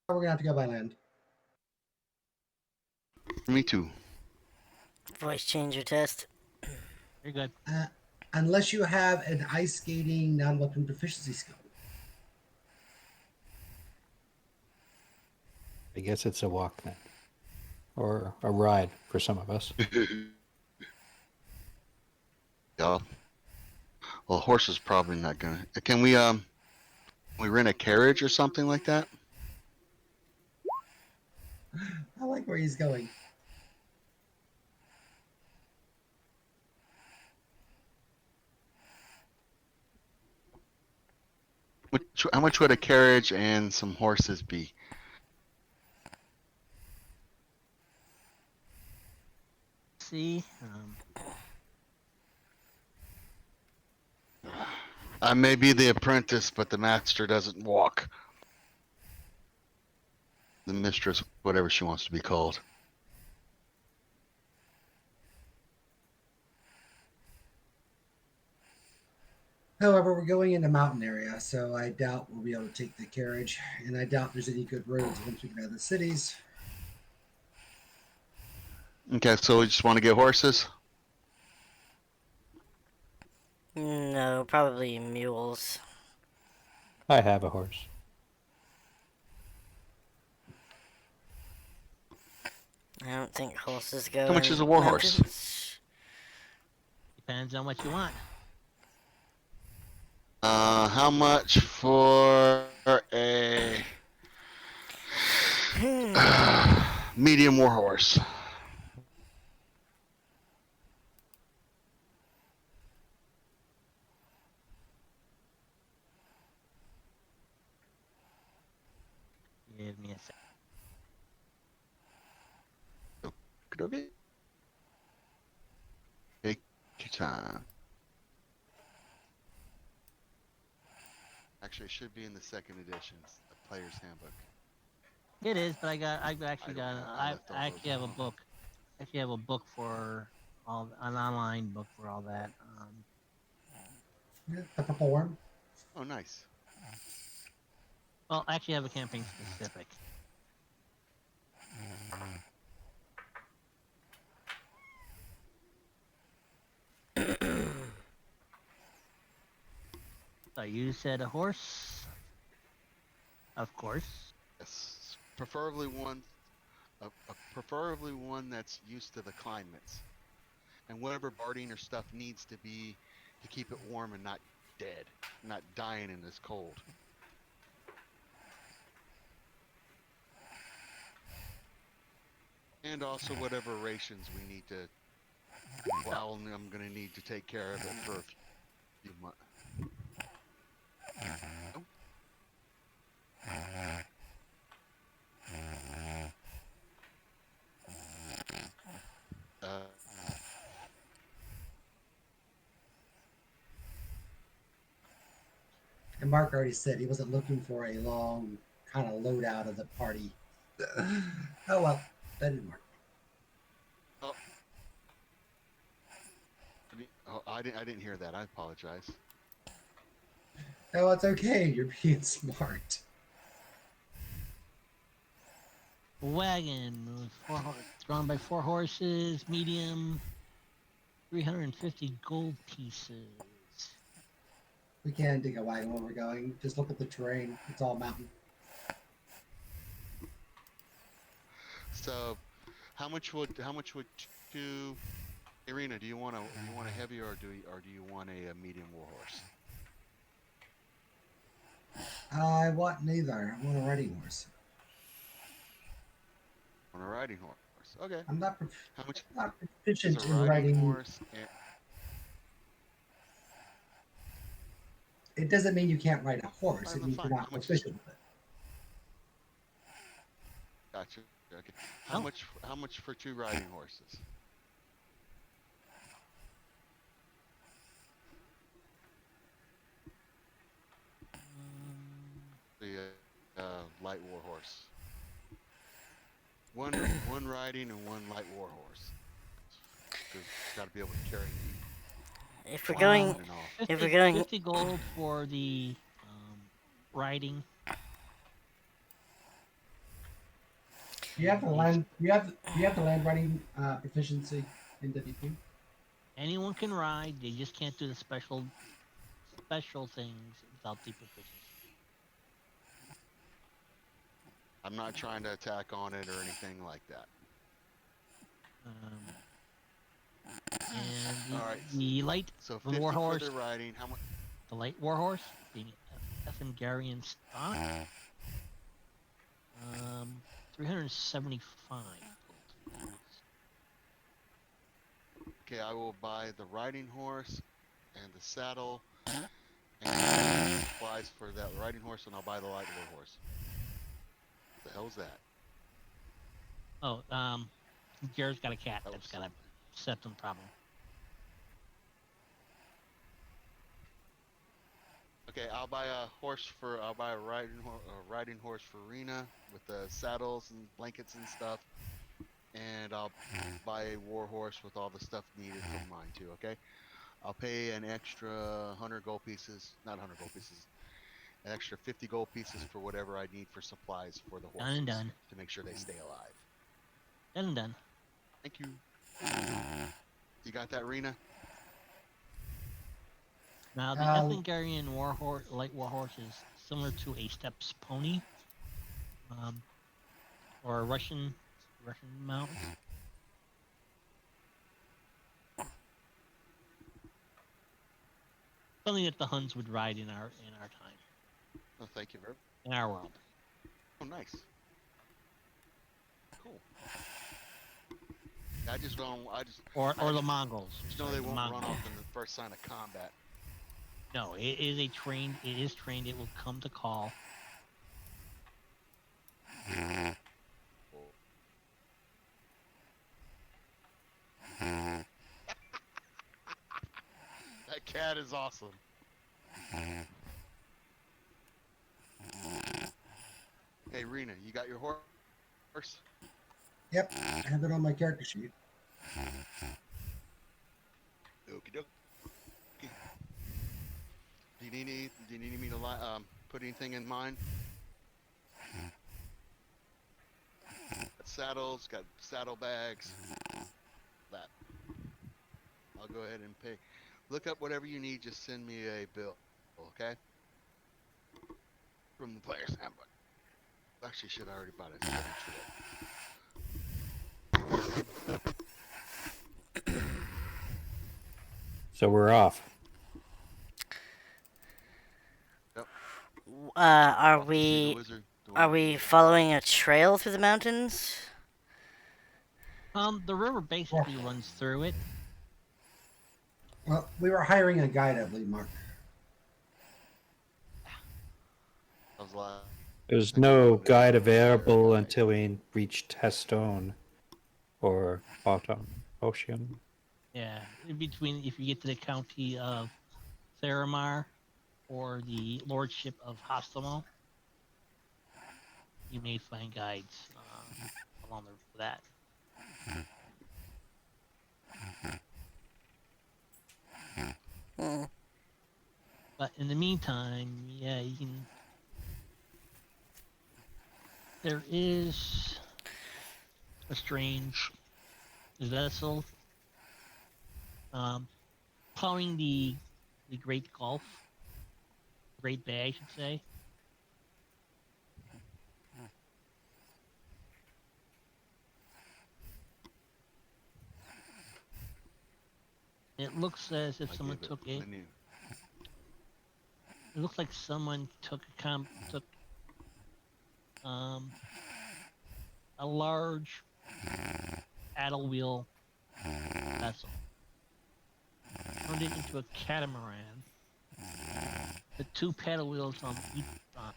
We're gonna have to go by land. Me too. Voice changer test. You're good. Unless you have an ice skating non-weapon proficiency skill. I guess it's a walk then, or a ride for some of us. Yeah. Well, horse is probably not gonna. Can we rent a carriage or something like that? I like where he's going. How much would a carriage and some horses be? See, I may be the apprentice, but the master doesn't walk. The mistress, whatever she wants to be called. However, we're going in a mountain area, so I doubt we'll be able to take the carriage, and I doubt there's any good roads once we get out of the cities. Okay, so we just want to get horses? No, probably mules. I have a horse. I don't think horses go How much in is a war horse? mountains. depends on what you want. How much for a medium war horse? Give me a sec. Okay. Take your time. Actually, it should be in the second edition, the player's handbook. It is, but I've actually don't got, have- I left all I actually those have a at book. Actually have a book for an online book for all that. The purple worm. Oh, nice. Well, I actually have a campaign specific. So you said a horse, of course. Yes, preferably one that's used to the climates, and whatever barding or stuff needs to be to keep it warm and not dead, not dying in this cold. And also whatever rations we need to. Well, I'm gonna need to take care of it for a few months. Uh, And Mark already said he wasn't looking for a long kind of loadout of the party. Oh well, that didn't work. Oh, I didn't hear that. I apologize. Oh, it's okay. You're being smart. Wagon with drawn by 4 horses, medium, 350 gold pieces. We can't dig a wagon where we're going. Just look at the terrain. It's all mountain. So, how much would two Irina? Do you want a heavy or do you want a medium warhorse? I want neither. I want a riding horse. On a riding horse. Okay. I'm How much not is a proficient in riding riding. horse? And, It doesn't mean you can't ride a horse. It that's means you're fine. How not much is? proficient with it. Gotcha. Okay. How Oh, much? How much for two riding horses? The light warhorse. One riding and one light warhorse. Because it's got to be able to carry me If we're um, going, on and off. if 50, we're going, 50 gold for the riding. Do you have the And land? Do you have the land riding proficiency in WP? anyone can ride. They just can't do the special things without the proficiency. I'm not trying to attack on it or anything like that. Um, and All right. the light So the 50 for warhorse, the riding. How much? the light warhorse being Ethengarian stock. 375 gold pieces. Okay, I will buy the riding horse and the saddle and supplies for that riding horse, and I'll buy the light warhorse. What the hell's that? Oh, Jared's got a cat That that's was got a septum problem. okay. I'll buy a riding horse for Rena with the saddles and blankets and stuff, and I'll buy a war horse with all the stuff needed for mine too. Okay. I'll pay an extra 100 gold pieces, not 100 gold pieces, an extra 50 gold pieces for whatever I need for supplies for the Done horses and done. to make sure they stay alive. Done and done. Thank you. You got that, Rena? Now the Uh, Ethengarian light warhorse is similar to a steppes pony, um, or a Russian mount. Something that the Huns would ride in our time, Oh, thank you very. in our world. Oh, nice. Cool. I just don't. I just Or the Mongols. know Sorry, they the won't run Mongols. off in the first sign of combat. No, it is trained. It will come to call. That cat is awesome. Hey, Rena, you got your horse? yep, I have it on my character sheet. Okie dokie. Do you need me to put anything in mind? Got saddles, got saddlebags. That. I'll go ahead and pay. Look up whatever you need. Just send me a bill, okay? From the player's handbook. Actually, should I already bought it? Let me try it. So we're off. Yep. are Off to see the we wizard. are we following a trail through the mountains? The river basically runs through it. Well, we were hiring a guide, I believe, Mark. I was like, There's thinking no about it. guide Is there a available guide? until we reach Testone or Bottom Ocean. Yeah, in between, if you get to the county of Theramar or the lordship of Hostamo, you may find guides. along that. Hmm. But in the meantime, yeah, you can. There is a strange vessel um, plowing the Great Gulf, Great Bay, I should say. It looks as if I someone give it took it. plenty. It looks like someone took um, a large paddle wheel vessel, turned it into a catamaran, the two paddle wheels on each side,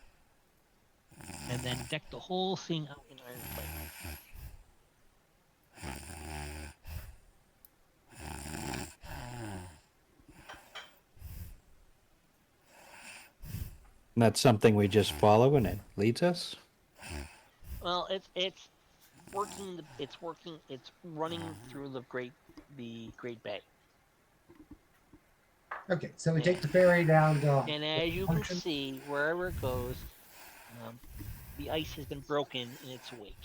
and then decked the whole thing out in iron plate. And that's something we just follow and it leads us? Well, it's working. It's working. It's running through the Great Bay. Okay, so we And, take the ferry down to and the as you can ocean. see, wherever it goes, um, the ice has been broken in its wake.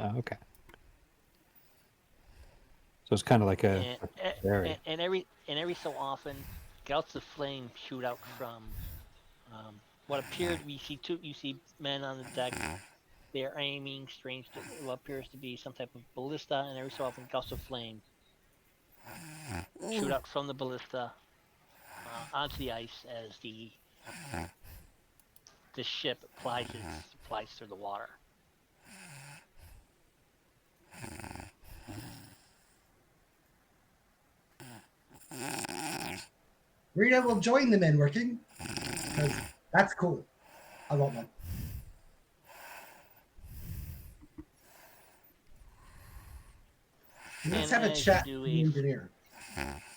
Oh, okay. So it's kind of like a And, ferry. and every so often, gouts of flame shoot out from what appeared. You see men on the deck. They're aiming what appears to be some type of ballista, and every so often, gouts of flame shoot out from the ballista onto the ice as the ship plies its supplies through the water. Rita will join the men working because that's cool. I want one. And let's And have a as you chat do with the engineer.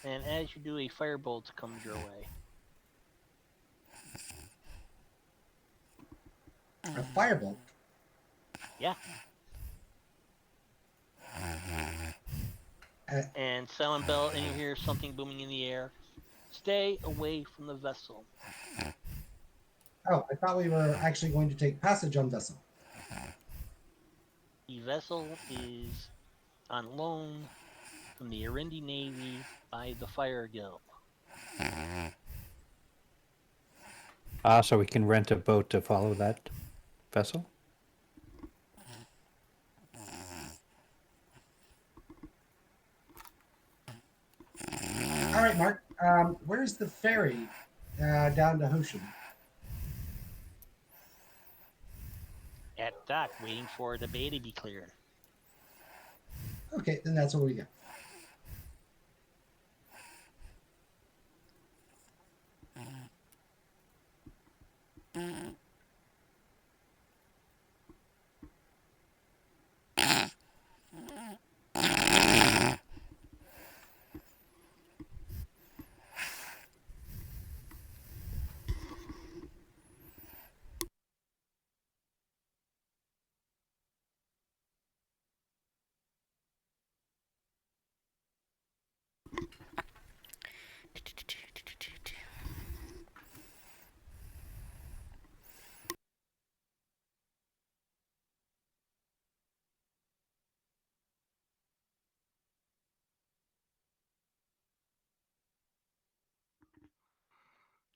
a firebolt comes your way. A firebolt. Yeah. Uh, And silent bell, and you hear something booming in the air. Stay away from the vessel. oh, I thought we were actually going to take passage on vessel. The vessel is on loan from the Irindi Navy by the Fire Guild. Ah, so we can rent a boat to follow that vessel? All right, Mark. Where's the ferry down to Hoshin? At dock, waiting for the bay to be cleared. Okay, then that's where we go.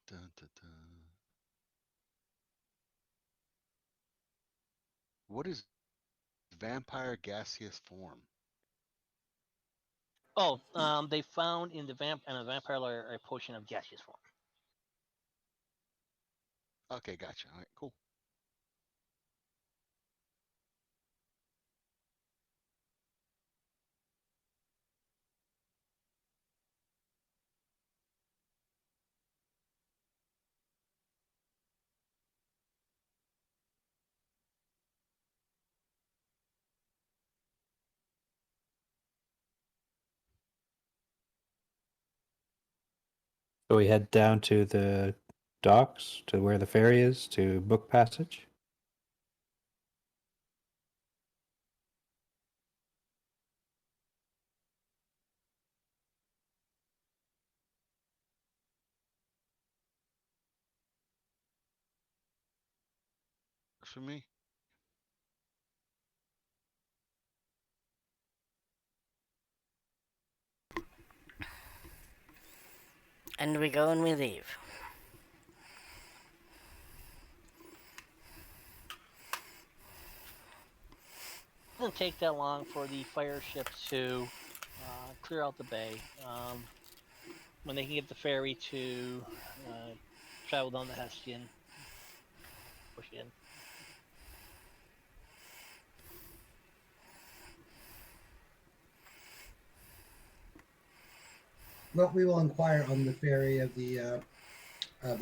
Dun, dun, dun. What is vampire gaseous form? Oh, they found in a vampire lair a potion of gaseous form. Okay, gotcha. All right, cool. So we head down to the docks to where the ferry is to book passage? Works for me. And we go and we leave. It doesn't take that long for the fire ship to clear out the bay. When they can get the ferry to travel down the Hestian, push in. Well, we will inquire on the ferry of the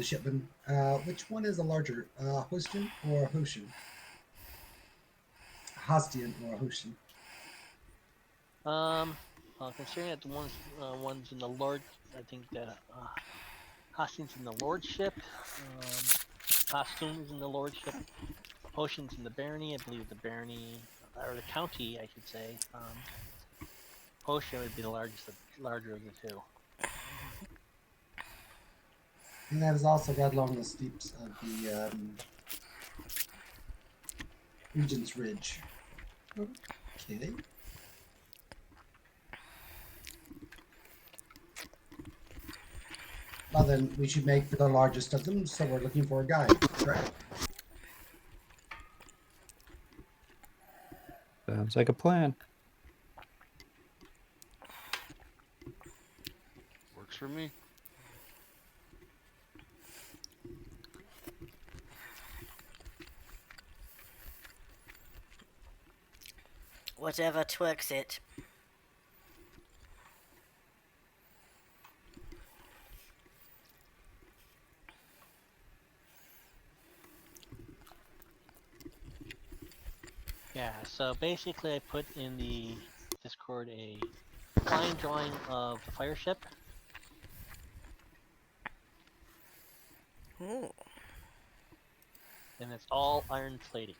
shipman. Which one is the larger, Hostian or Hoshin? Hostian or Hoshin? Considering that the ones in the Lord, I think that Hostin's in the Lordship, Costume's in the Lordship, Potion's in the Barony. I believe the Barony or the county, I should say. Potion would be the larger of the two. And that is also right along the steeps of the Regent's Ridge. Okay. Well, then we should make for the largest of them, so we're looking for a guide. Correct. Sounds like a plan. Works for me. Whatever twerks it. Yeah, so basically I put in the Discord a fine drawing of the fire ship. Ooh. And it's all iron plating.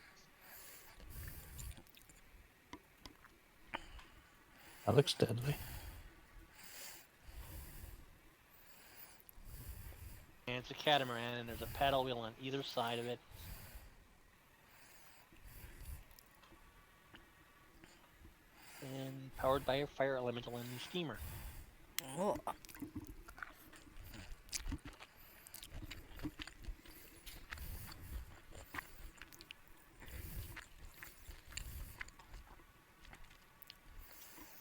That looks deadly. And it's a catamaran, and there's a paddle wheel on either side of it. And powered by a fire elemental in the steamer. Ooh.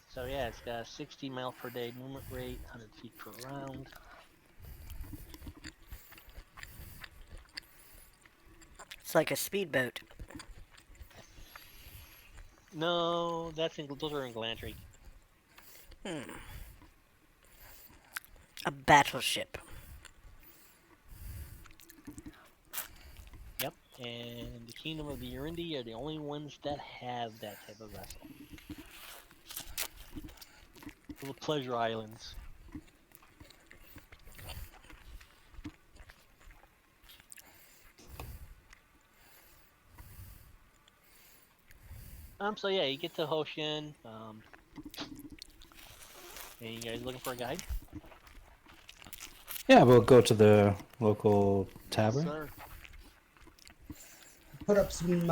So yeah, it's got a 60 mile per day movement rate, 100 feet per round. It's like a speedboat. No, those are in Glandry. A battleship. Yep, and the Kingdom of the Urindi are the only ones that have that type of vessel. Little pleasure islands. So yeah, you get to Hoshin, and you guys looking for a guide? Yeah, we'll go to the local Yes, tavern. sir. Put up some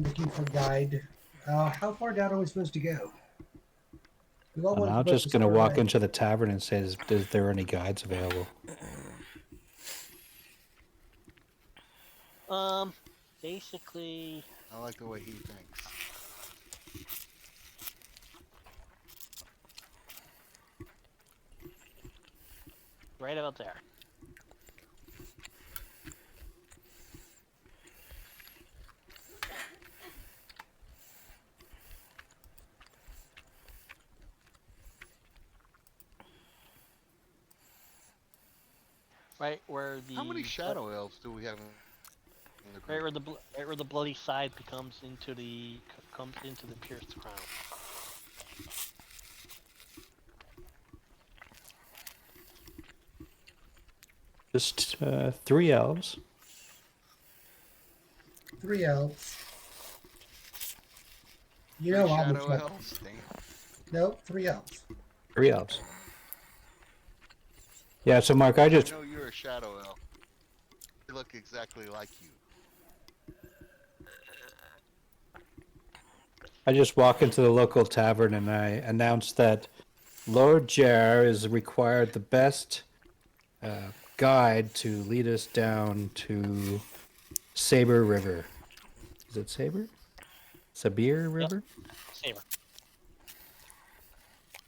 looking for guide. How far down are we supposed to go? We all I'm want now the boat just to going to start walk right. into the tavern and say, is there any guides available? Basically, I like the way he thinks. right about there. Right where the How many shadow elves do we have in the right group? where the bloody side comes into the pierced crown. Just 3 elves. 3 elves. You Three know I'm a shadow trouble. elves. Damn. No, 3 elves. 3 elves. Yeah, so Mark, I I just know you're a shadow elf. They look exactly like you. walk into the local tavern and I announce that Lord Jar is required the best guide to lead us down to Saber River. Is it Saber? Sabir Yep. River? Saber.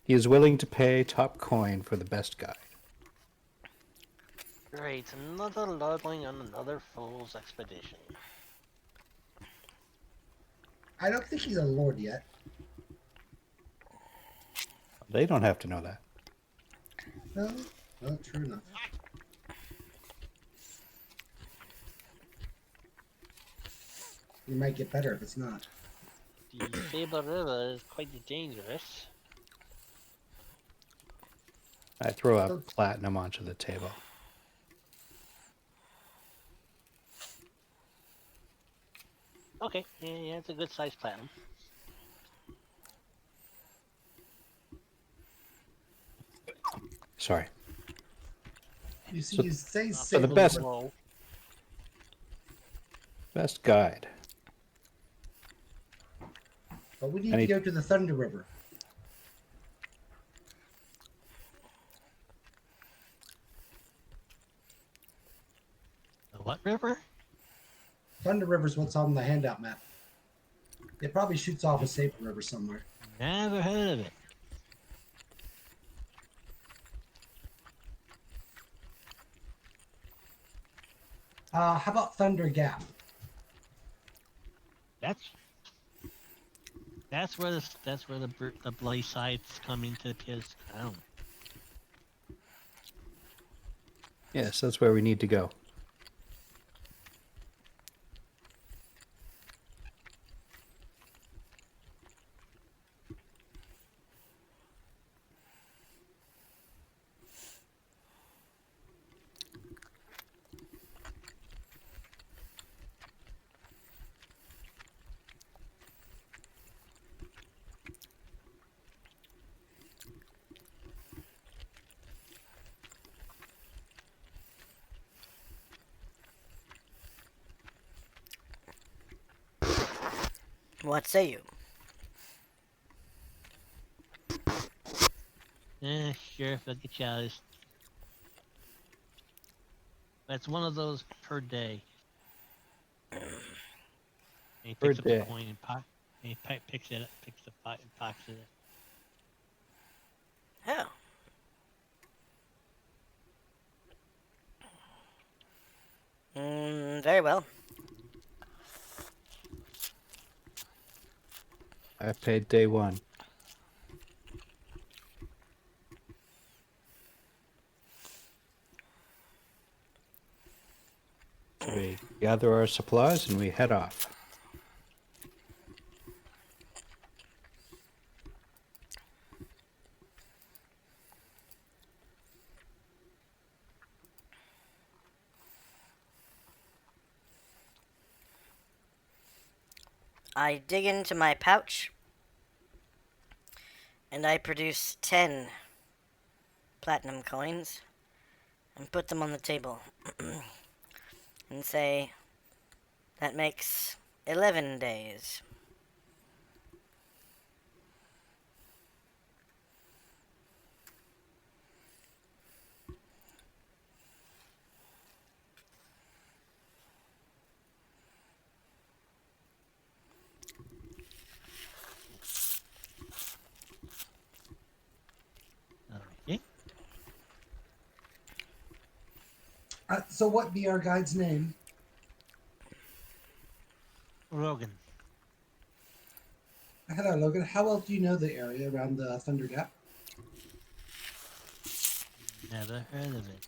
He is willing to pay top coin for the best guide. Great, another lordling on another fool's expedition. I don't think he's a lord yet. They don't have to know that. No, well, true enough. You might get better if it's not. The Saber River is quite dangerous. I throw So, up platinum onto the table. Okay, yeah, it's a good sized platinum. Sorry. you see, So- you say Not So the Saber best- River. low. Best guide. But we need Any- to go to the Thunder River. The what river? Thunder River's what's on the handout map. It probably shoots off a Saber River somewhere. Never heard of it. How about Thunder Gap? That's where the bloody sides come into his crown. Yes, that's where we need to go. What say you? Sure, fuck it, Chalice. That's one of those per day. And he Per picks up day. the coin and picks it up, picks the pot and pockets it. Oh. Very well. I paid day one. So we gather our supplies and we head off. I dig into my pouch and I produce 10 platinum coins and put them on the table and say, that makes 11 days. Okay. So what be our guide's name? Rogan. Hello, Logan. How well do you know the area around the Thunder Gap? Never heard of it.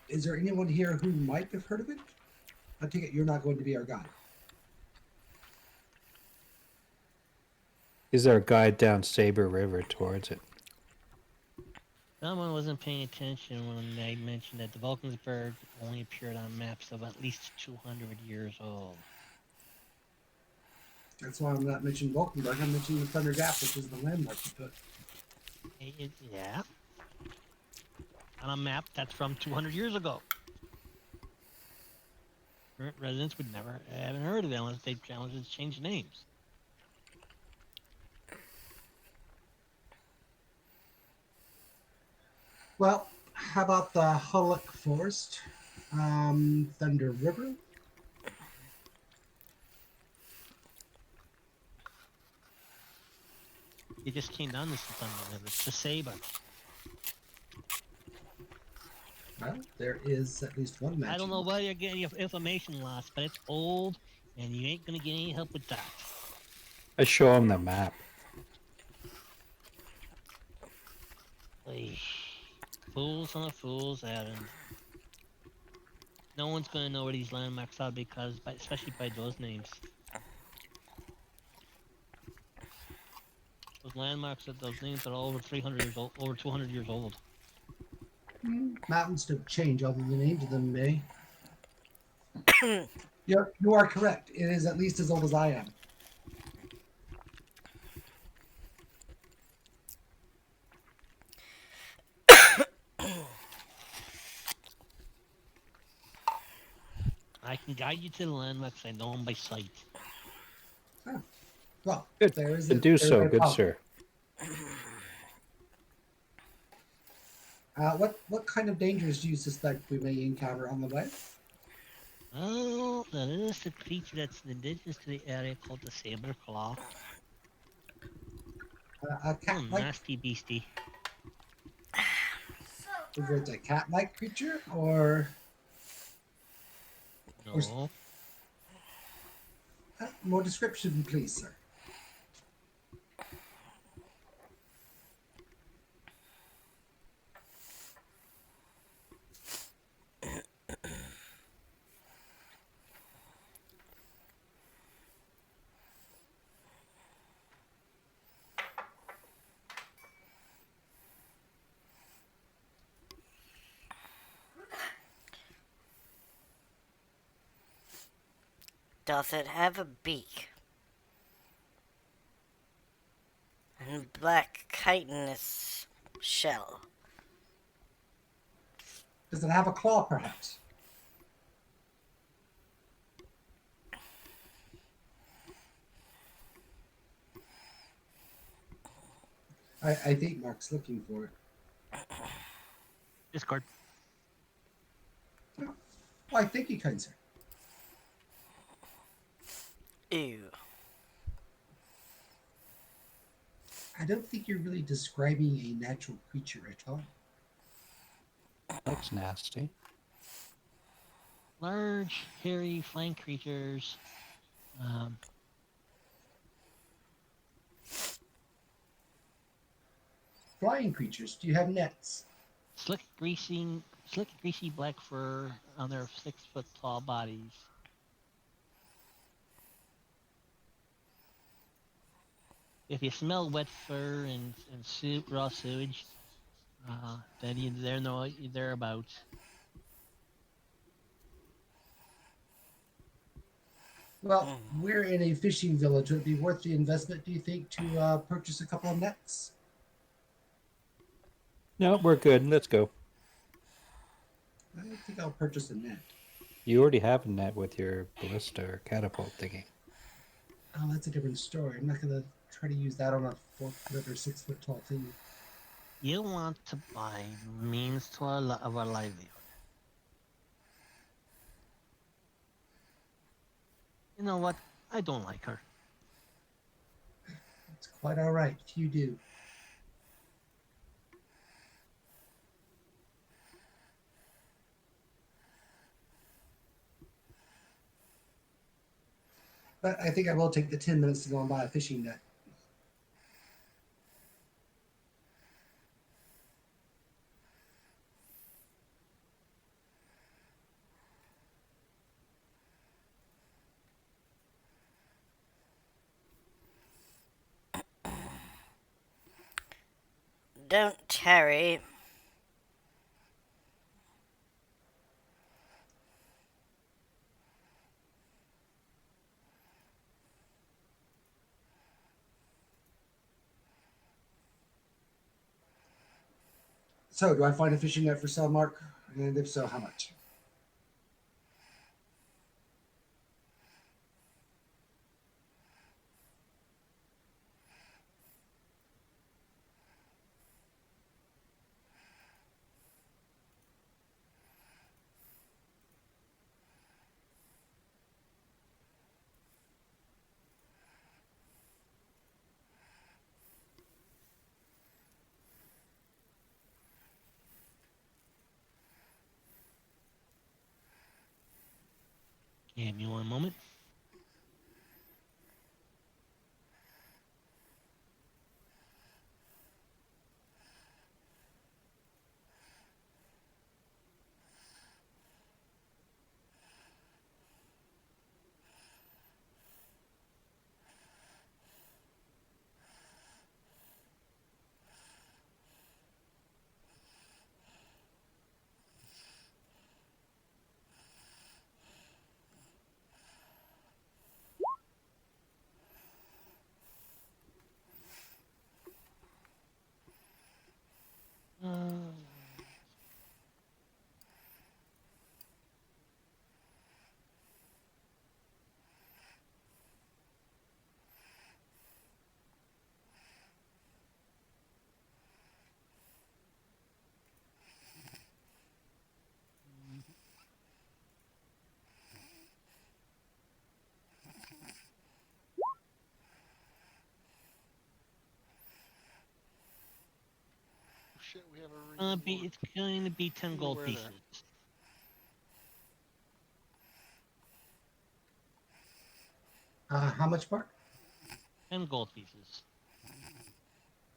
Is there anyone here who might have heard of it? I take it you're not going to be our guide. Is there a guide down Saber River towards it? Someone wasn't paying attention when I mentioned that the Vulcansburg only appeared on maps of at least 200 years old. That's why I'm not mentioning Valkenburg. I'm mentioning the Thunder Gap, which is the landmark you put. Yeah, on a map that's from 200 years ago. Current residents would never haven't heard of it unless they challenged it to change names. Well, how about the Hullock Forest, Thunder River? They just came down this Thunder River. It's the Saber. Well, there is at least one I don't matching know mark. why you're getting your information lost, but it's old, and you ain't gonna get any help with that. I show him the map. Oy. Fools on a fool's errand. No one's gonna know where these landmarks are because, especially by those names. Those landmarks, those names are over 300 years old, over 200 years old. Mountains don't change, although the names of them may. You are correct. It is at least as old as I am. I can guide you to the landmarks. I know them by sight. Oh, well, Good. there's And do there's so, a good problem. sir. What kind of dangers do you suspect we may encounter on the way? Oh, there is a creature that's indigenous to the area called the saber claw. A Oh, cat-like? nasty beastie. Is it a cat-like creature or No. more description, please, sir? Does it have a beak? And black chitinous shell? Does it have a claw, perhaps? I think Mark's looking for it. Discord. Oh, why, thank you, kind sir. Ew. I don't think you're really describing a natural creature at all. That's nasty. Large, hairy, flying creatures. Um, Flying creatures, do you have nets? slick, greasy black fur on their 6 foot tall bodies. If you smell wet fur and raw sewage, then they know what they're about. Well, we're in a fishing village. Would it be worth the investment, do you think, to purchase a couple of nets? No, we're good. Let's go. I think I'll purchase a net. You already have a net with your ballista or catapult thingy. Oh, that's a different story. I'm not going to try to use that on a 4 foot or 6 foot tall thing. You want to buy means to of our livelihood. You know what? I don't like her. It's quite all right. You do. But I think I will take the 10 minutes to go and buy a fishing net. Don't tarry. So, do I find a fishing net for sale, Mark? And if so, how much? Give me one moment. Oh, shit, we have a It's going to be 10 Be gold aware of that. pieces. How much, Mark? 10 gold pieces.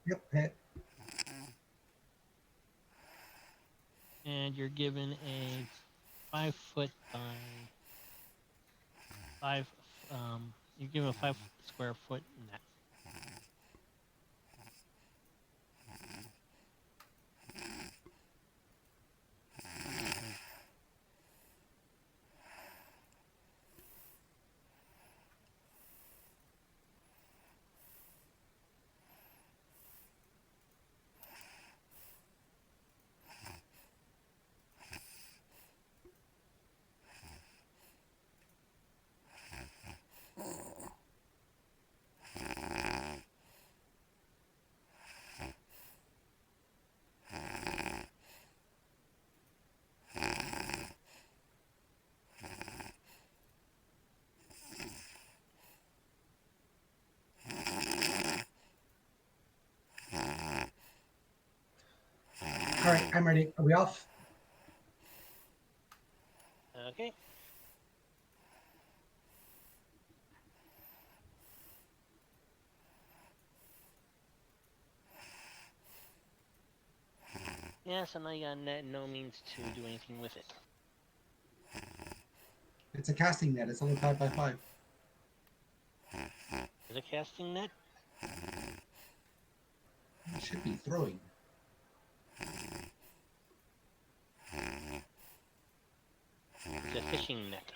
Yep, hit. And you're given a 5 foot by 5. You're given a 5 square foot net. All right, I'm ready. Are we off? Okay. Yes, and I got net, no means to do anything with it. It's a casting net. It's only 5x5. Is a casting net? It should be throwing. It's a fishing net.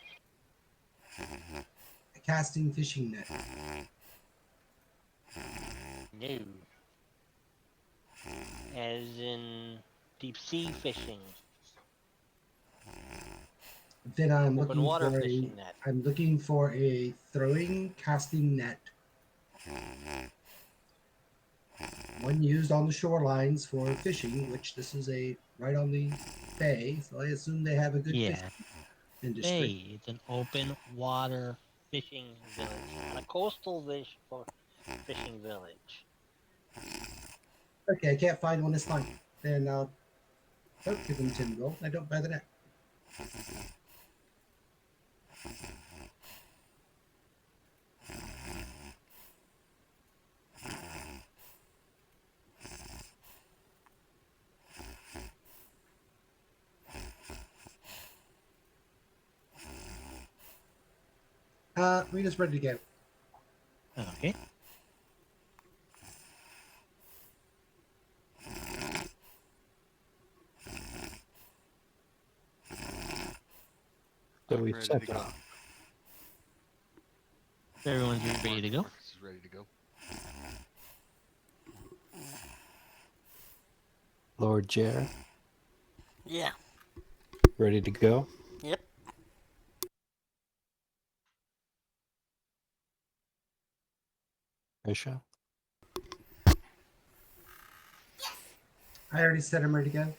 A casting fishing net. No. As in deep sea fishing. Then I'm Open looking water for a. fishing net. I'm looking for a throwing casting net. One used on the shorelines for fishing, which this is a right on the bay, so I assume they have a good Yeah. fishing industry. Bay. It's an open water fishing village. Not a coastal fishing village. Okay, I can't find one this time. Then don't give them 10 gold. I don't buy the net. Rita's ready to go. Okay. So I'm we ready set to go. off. Everyone's ready to go. Marcus is ready to go. Lord Jer, Yeah. ready to go? Yep. Aisha? I already said I'm ready to go.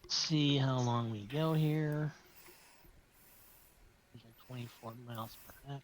See how long we go here. These are 24 miles per x.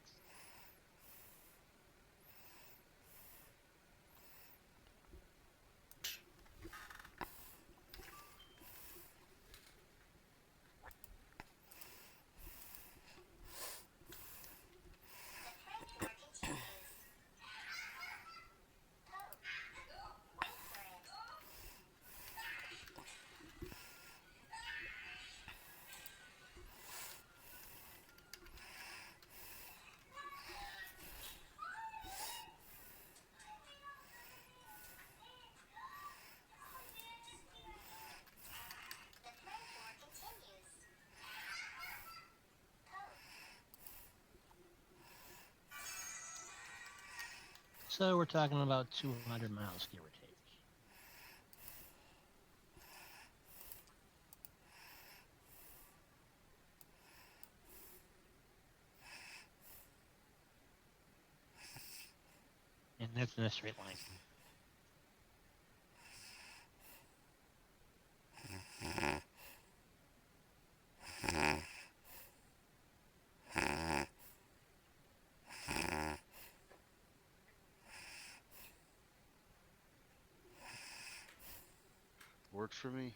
So we're talking about 200 miles, give or take. And that's in a straight line. Works for me.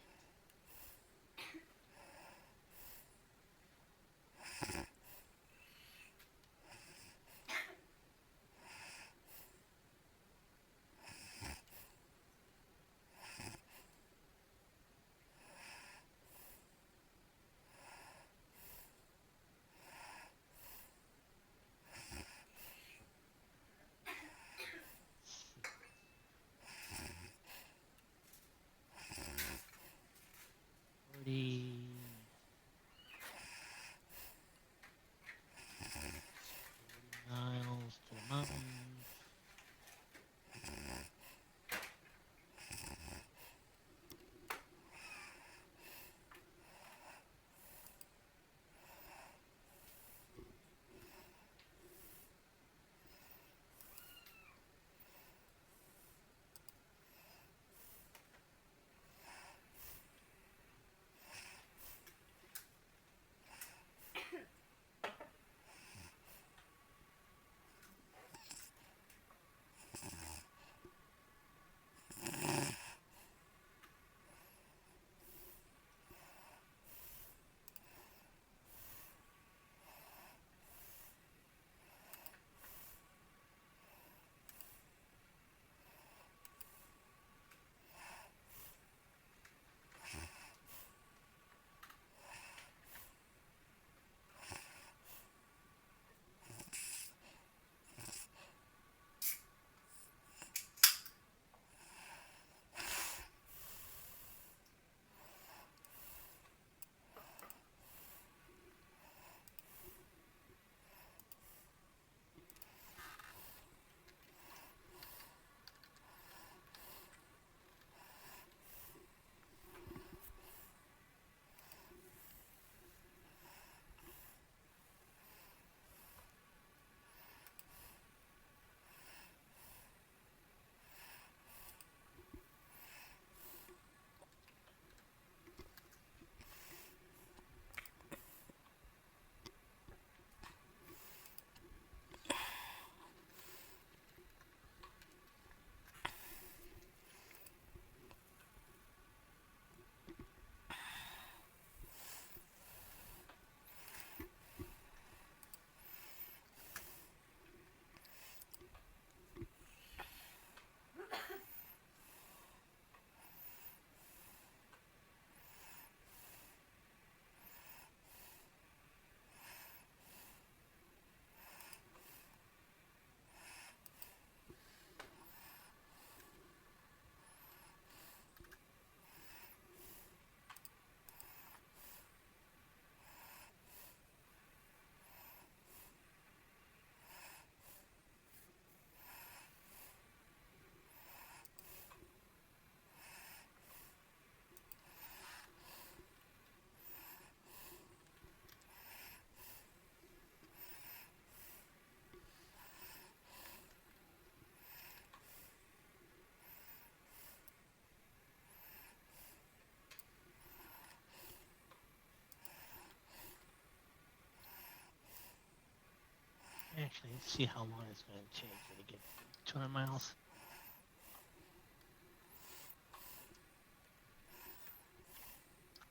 Actually, let's see how long it's going to take to get 200 miles.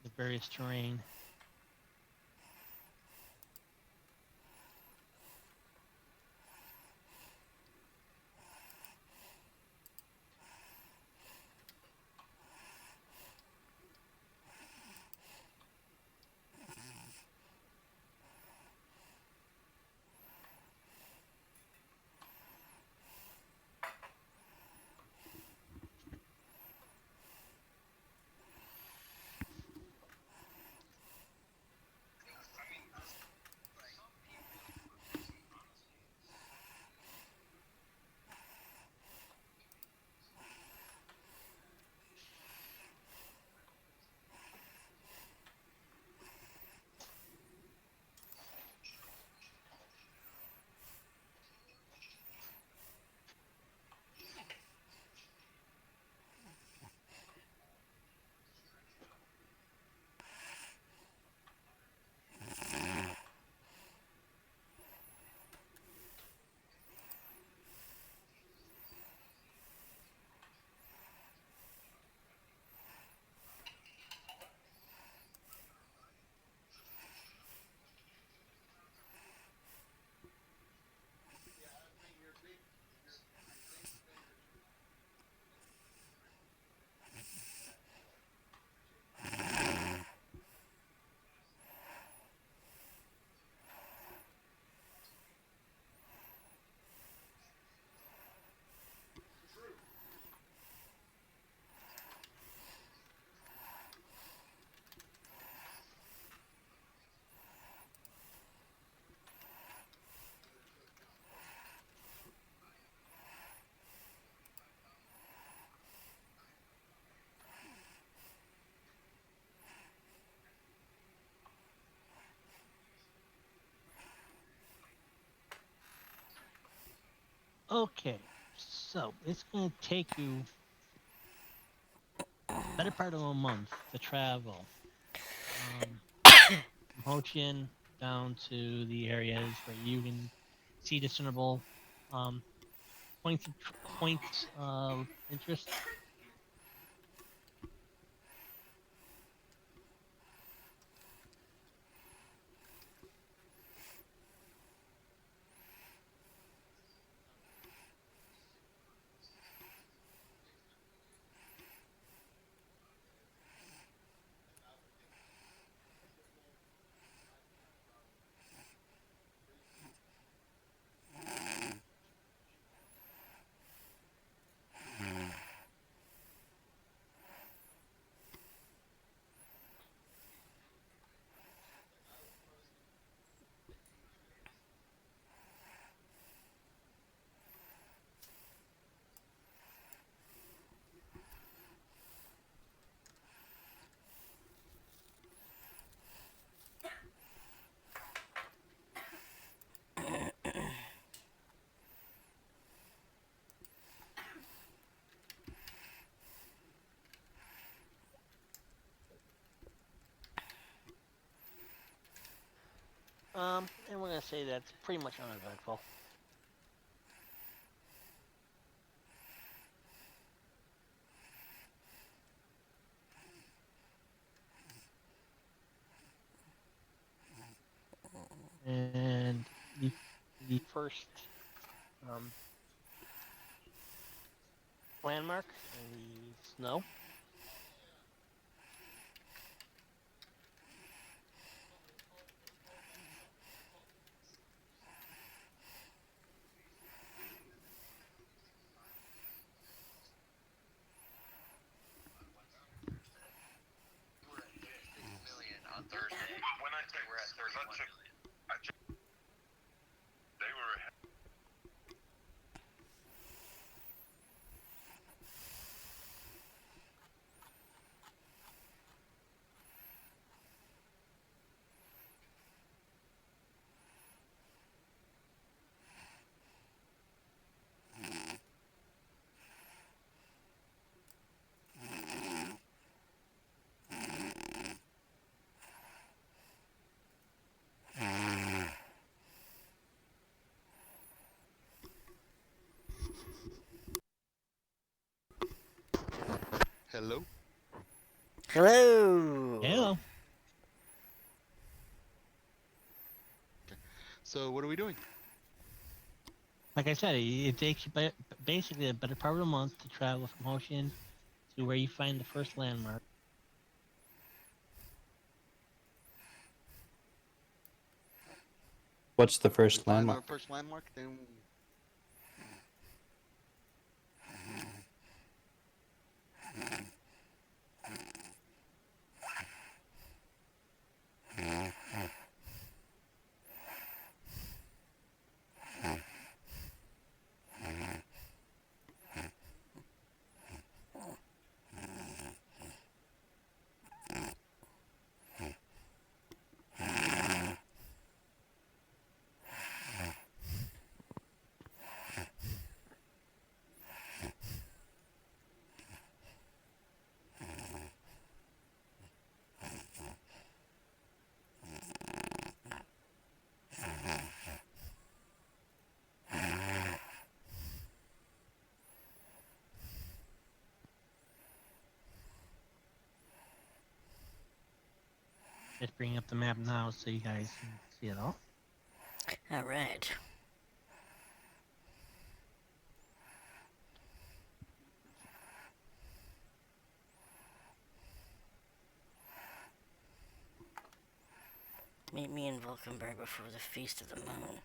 The various terrain. Okay, so it's going to take you better part of a month to travel from Ho Chi Minh down to the areas where you can see discernible um, points of interest. And we're going to say that's pretty much uneventful. And the first um, landmark, the snow. Hello. Hello. Hello. So what are we doing? Like I said, it takes you basically a better part of a month to travel from Hoshin to where you find the first landmark. What's the We first find the landmark? first landmark, then Just bringing up the map now so you guys can see it all. All right. Meet me in Vulcanberg before the Feast of the Moon.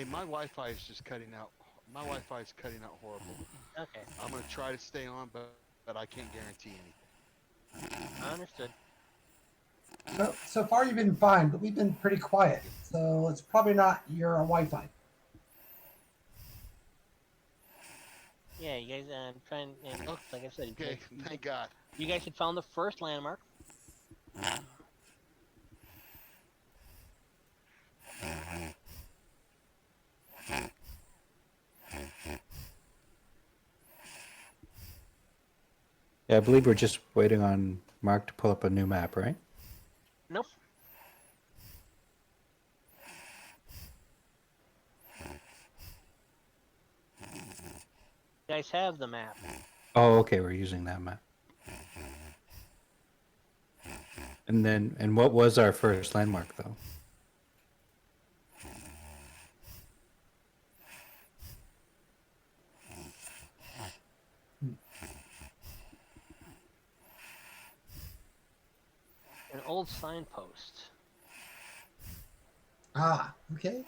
hey, my Wi-Fi is just cutting out. My Wi-Fi is cutting out horrible. Okay, I'm gonna try to stay on, but I can't guarantee anything. understood. So far you've been fine, but we've been pretty quiet. So it's probably not your Wi-Fi. Yeah, you guys, trying, and like I said, Okay, thank God. you guys had found the first landmark. Yeah, I believe we're just waiting on Mark to pull up a new map, right? Nope. You guys have the map. Oh, okay, we're using that map. And what was our first landmark though? An old signpost. Ah, okay.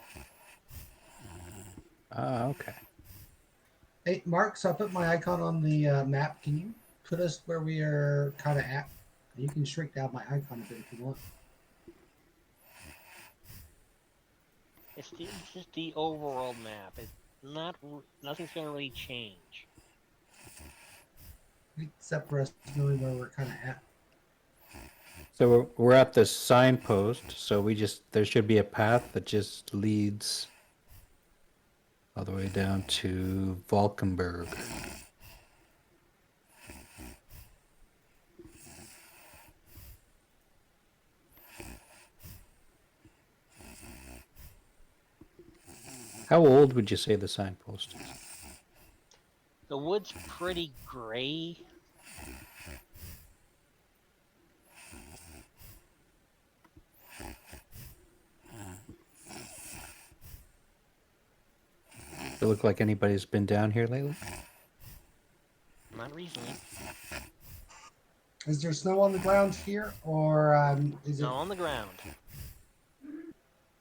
Ah, okay. Hey, Mark. So I put my icon on the map. Can you put us where we are kind of at? You can shrink down my icon a bit if you want. It's just the overworld map. It's not. Nothing's gonna really change. Except for us knowing where we're kind of at. So we're at the signpost, so there should be a path that just leads all the way down to Valkenburg. How old would you say the signpost is? The wood's pretty gray. Does it look like anybody's been down here lately? Not recently. Is there snow on the ground here, or is it No, on the ground.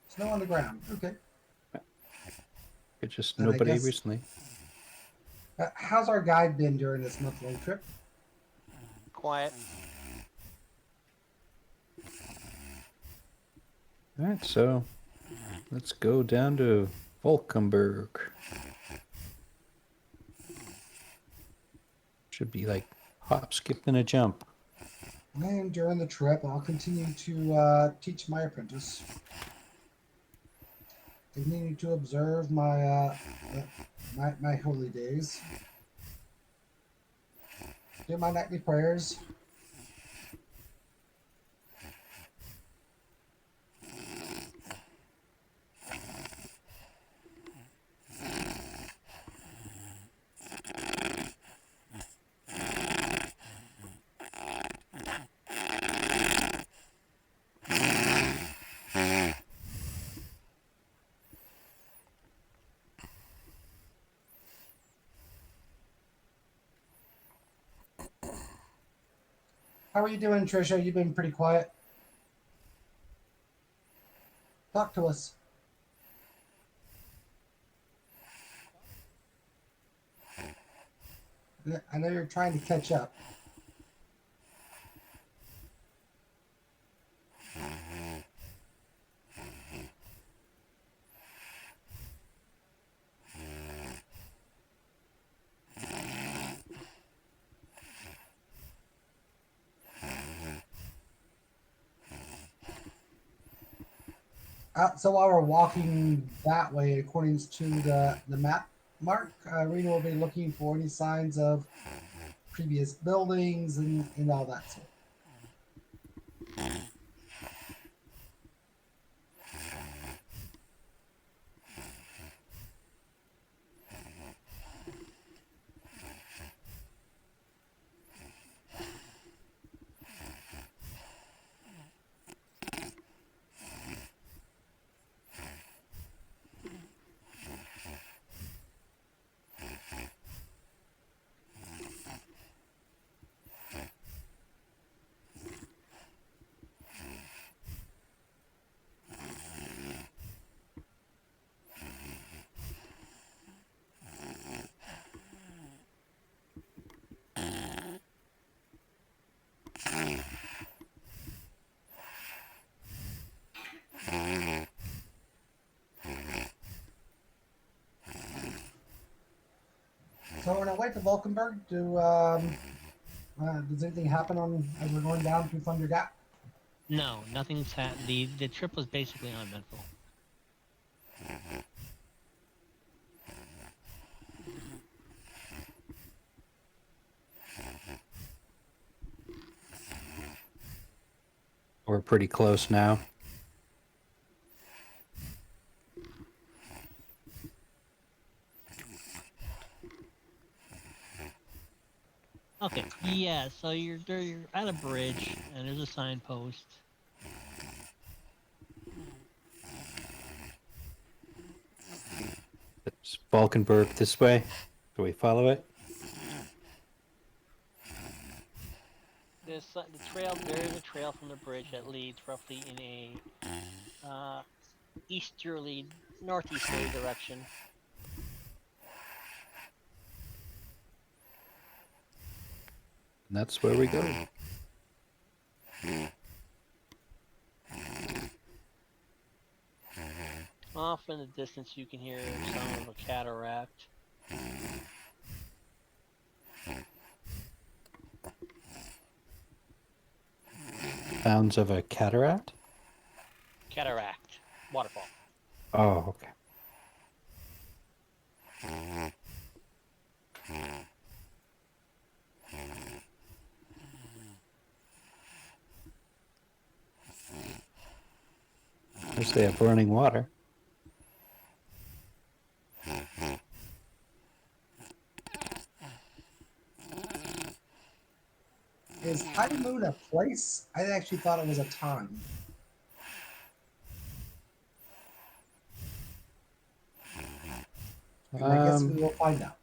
snow on the ground? Okay. It's just And I nobody guess recently. how's our guide been during this month-long trip? Quiet. All right, so let's go down to Volkenberg. Should be like hop, skip, and a jump. And during the trip, I'll continue to teach my apprentice. Continue to observe my holy days. Do my nightly prayers. How are you doing, Trisha? You've been pretty quiet. Talk to us. I know you're trying to catch up. So while we're walking that way, according to the map, Mark, Rena will be looking for any signs of previous buildings and all that sort. So on our way to Valkenburg, does anything happen as we're going down through Thunder Gap? No, nothing's happened. The trip was basically uneventful. We're pretty close now. Okay, yeah. So you're at a bridge, and there's a signpost. It's Valkenberg this way. Do we follow it? The trail. There is a trail from the bridge that leads roughly in a northeasterly direction. And that's where we go. Off in the distance, you can hear the sound of a cataract. Sounds of a cataract? Cataract. Waterfall. Oh, okay. Of course, they have running water. Is High Moon a place? I actually thought it was a time. And I guess we will find out.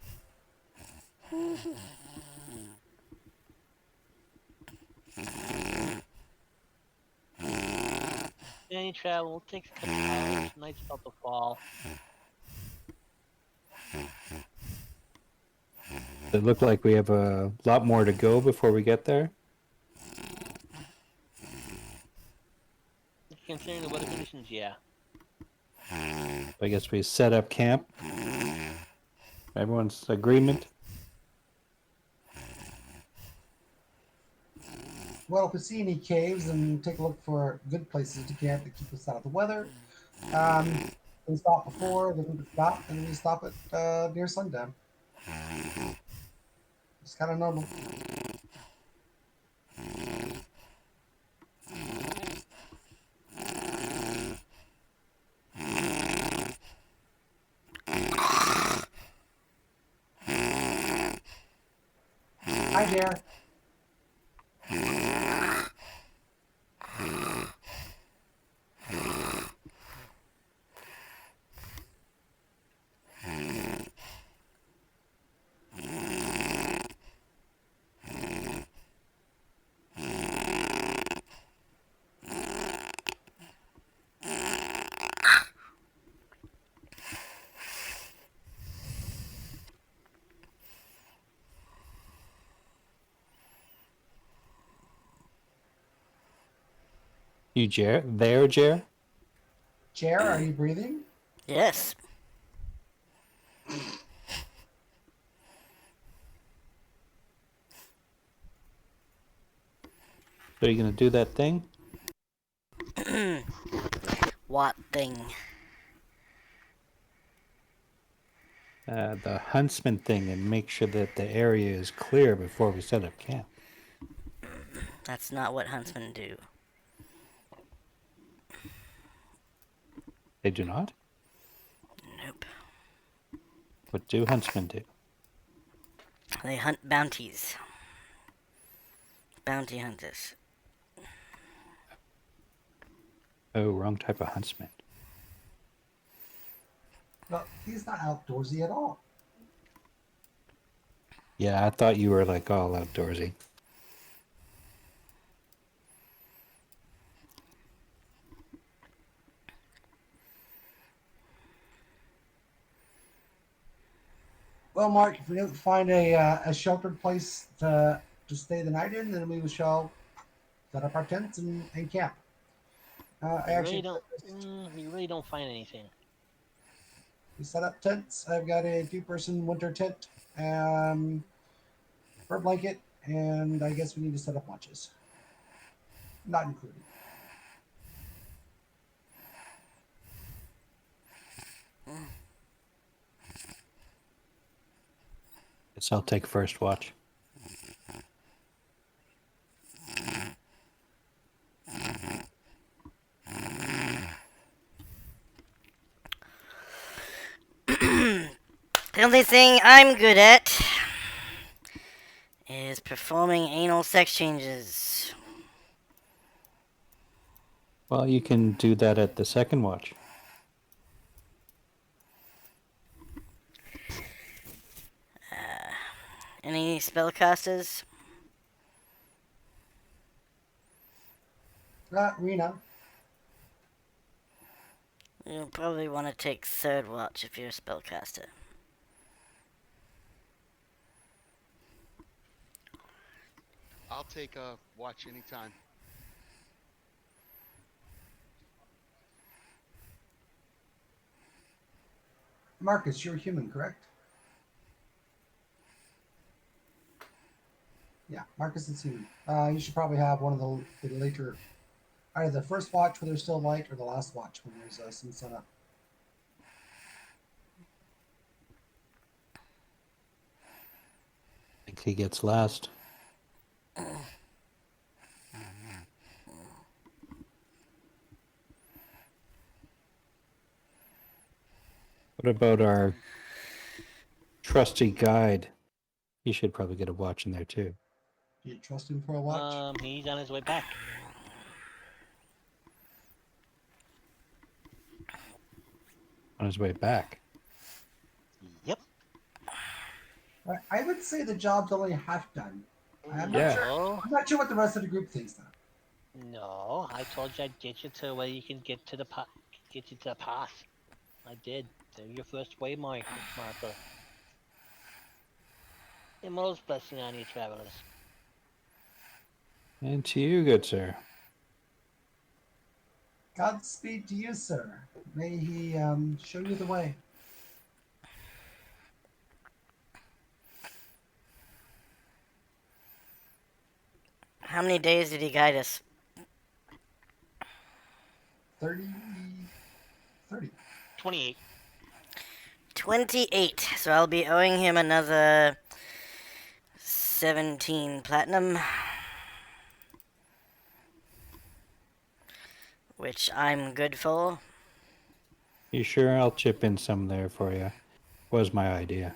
Any travel takes a couple hours. Night's about to fall. It looked like we have a lot more to go before we get there. Considering the weather conditions, yeah. I guess we set up camp. Everyone's agreement. Well, if we see any caves, and take a look for good places to camp that keep us out of the weather. We stopped before, then we stop, and we stop at near sundown. It's kind of normal. Hi, Jer. You Jer? Jer, are you breathing? Yes. So you gonna do that thing? What thing? The huntsman thing, and make sure that the area is clear before we set up camp. That's not what huntsmen do. They do not? Nope. What do huntsmen do? They hunt bounties. Bounty hunters. Oh, wrong type of huntsman. Well, he's not outdoorsy at all. Yeah, I thought you were like all outdoorsy. Well, Mark, if we don't find a sheltered place to stay the night in, then we shall set up our tents and camp. I You actually really don't. purposed- You really don't find anything. we set up tents. I've got a two-person winter tent, fur blanket, and I guess we need to set up lunches. Not included. Guess I'll take first watch. The only thing I'm good at is performing anal sex changes. Well, you can do that at the second watch. Any spellcasters? Rena, You'll probably want to take third watch if you're a spellcaster. I'll take a watch anytime. Marcus, you're human, correct? Yeah, Marcus is human. You should probably have one of the later, either the first watch when there's still light, or the last watch when there's some sun up. I think he gets last. What about our trusty guide? He should probably get a watch in there too. Do you trust him for a watch? He's on his way back. On his way back. Yep. I would say the job's only half done. I'm Yeah. not sure. No, I'm not sure what the rest of the group thinks though. no. I told you I'd get you to where you can get to the get you to the pass. I did. They're your first waymarker. And most blessing on you, travelers. And to you, good sir. Godspeed to you, sir. May he show you the way. How many days did he guide us? 30, 30. 28. 28. So I'll be owing him another 17 platinum. Which I'm good for. You sure? I'll chip in some there for you. Was my idea.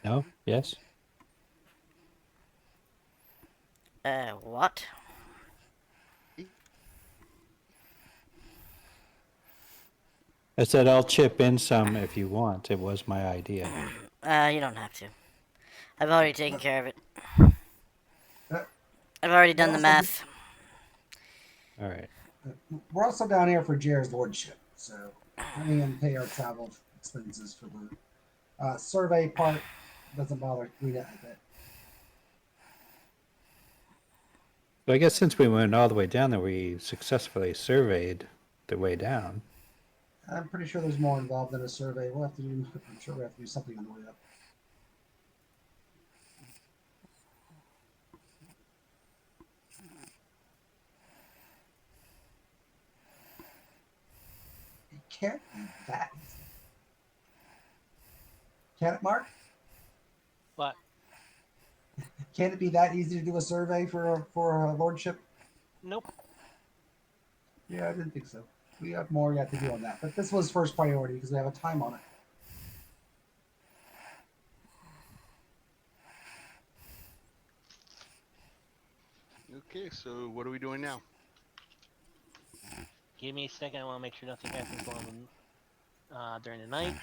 No? Yes? What? I said I'll chip in some if you want. It was my idea. You don't have to. I've already taken care of it. Uh, I've already we're done the also math. All right. we're also down here for Jared's lordship, so having him pay our travel expenses for the survey part doesn't bother Rita a bit. So I guess since we went all the way down there, we successfully surveyed the way down. I'm pretty sure there's more involved than a survey. We'll have to do. I'm sure we have to do something on the way up. It can't be that easy. Can it, Mark? What? Can it be that easy to do a survey for a lordship? Nope. Yeah, I didn't think so. We have more yet to do on that, but this was first priority because we have a time on it. Okay, so what are we doing now? Give me a second. I want to make sure nothing happens during the night.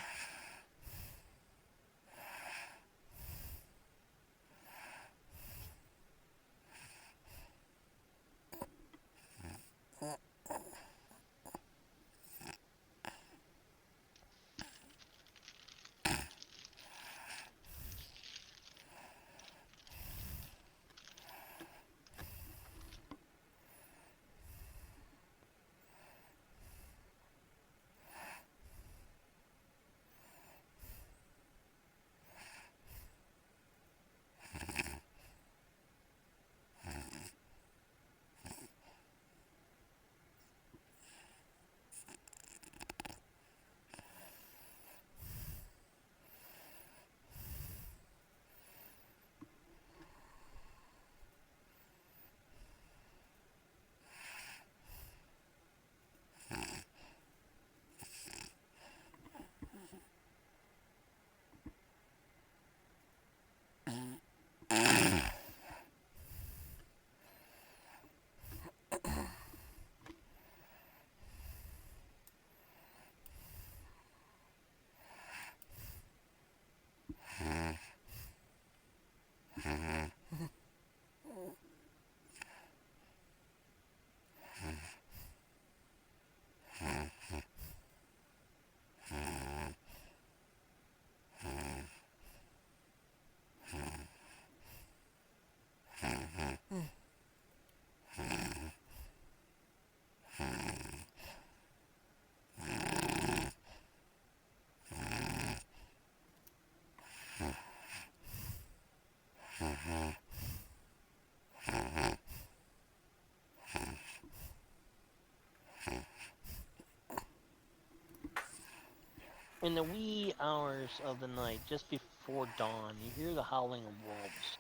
In the wee hours of the night, just before dawn, you hear the howling of wolves.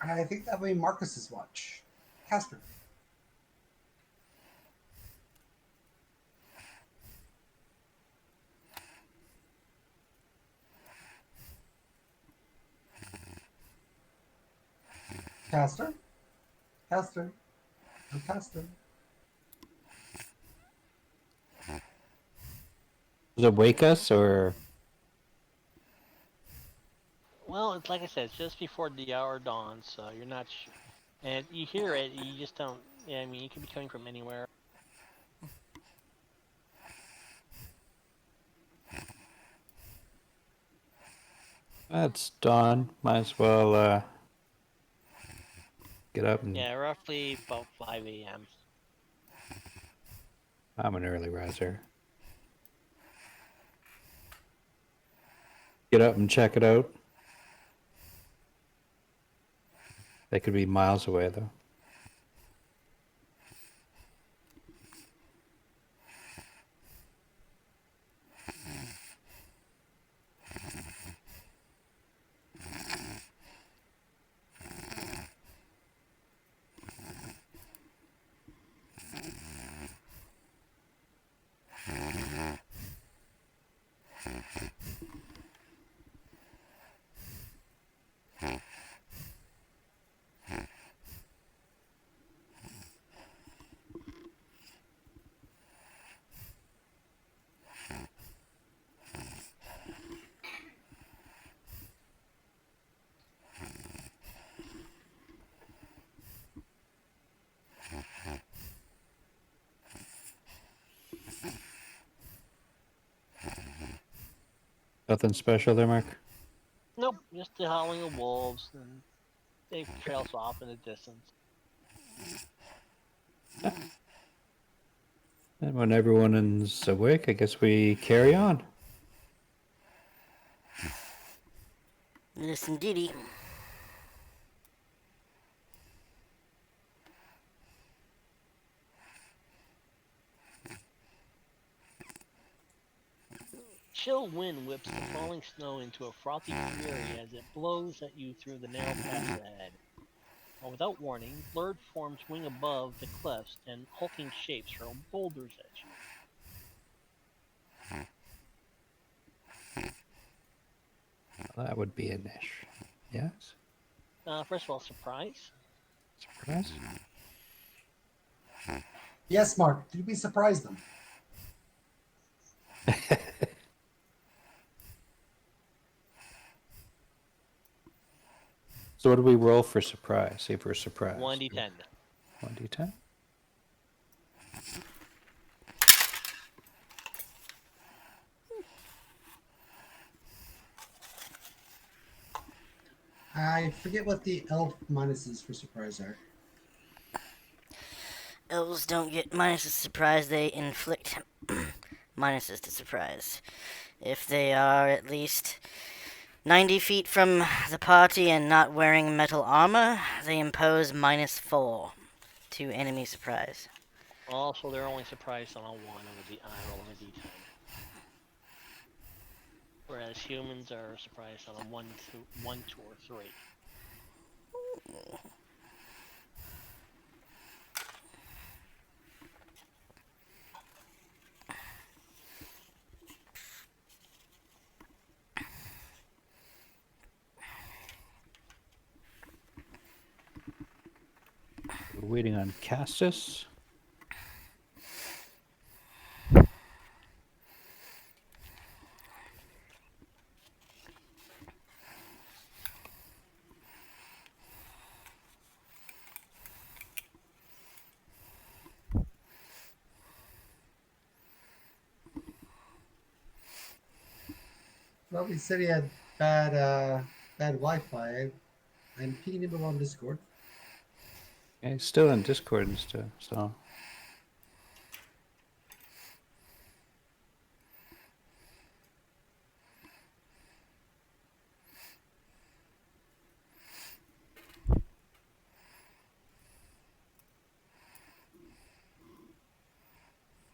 I think that would be Marcus's watch. Casper. Caster? Caster? Oh, Caster. Does it wake us or? Well, it's like I said, it's just before the hour dawns, so you're not sure. And you hear it, you just don't. Yeah, I mean, it could be coming from anywhere. That's dawn. Might as well get up and. Yeah, roughly about 5 a.m. I'm an early riser. Get up and check it out. They could be miles away though. Nothing special there, Mark. Nope, just the howling of wolves, and they trails off in the distance. And when everyone is awake, I guess we carry on. Yes, indeedy. Chill wind whips the falling snow into a frothy fury as it blows at you through the narrow paths ahead. And without warning, blurred forms wing above the cliffs and hulking shapes hurl boulders at you. Well, that would be a niche. Yes. First of all, surprise. Surprise. Yes, Mark. Did we surprise them? So what do we roll for surprise? See if we're surprised. 1d10. 1d10. I forget what the elf minuses for surprise are. Elves don't get minuses to surprise, they inflict minuses to surprise. If they are at least 90 feet from the party and not wearing metal armor, they impose -4 to enemy surprise. Also, they're only surprised on a 1 of the eye roll of a d10. Whereas humans are surprised on a 1, 2, or 3. We're waiting on Castus. Well, he said he had bad Wi-Fi. I'm pinging him on Discord. Yeah, he's still in Discord and stuff. So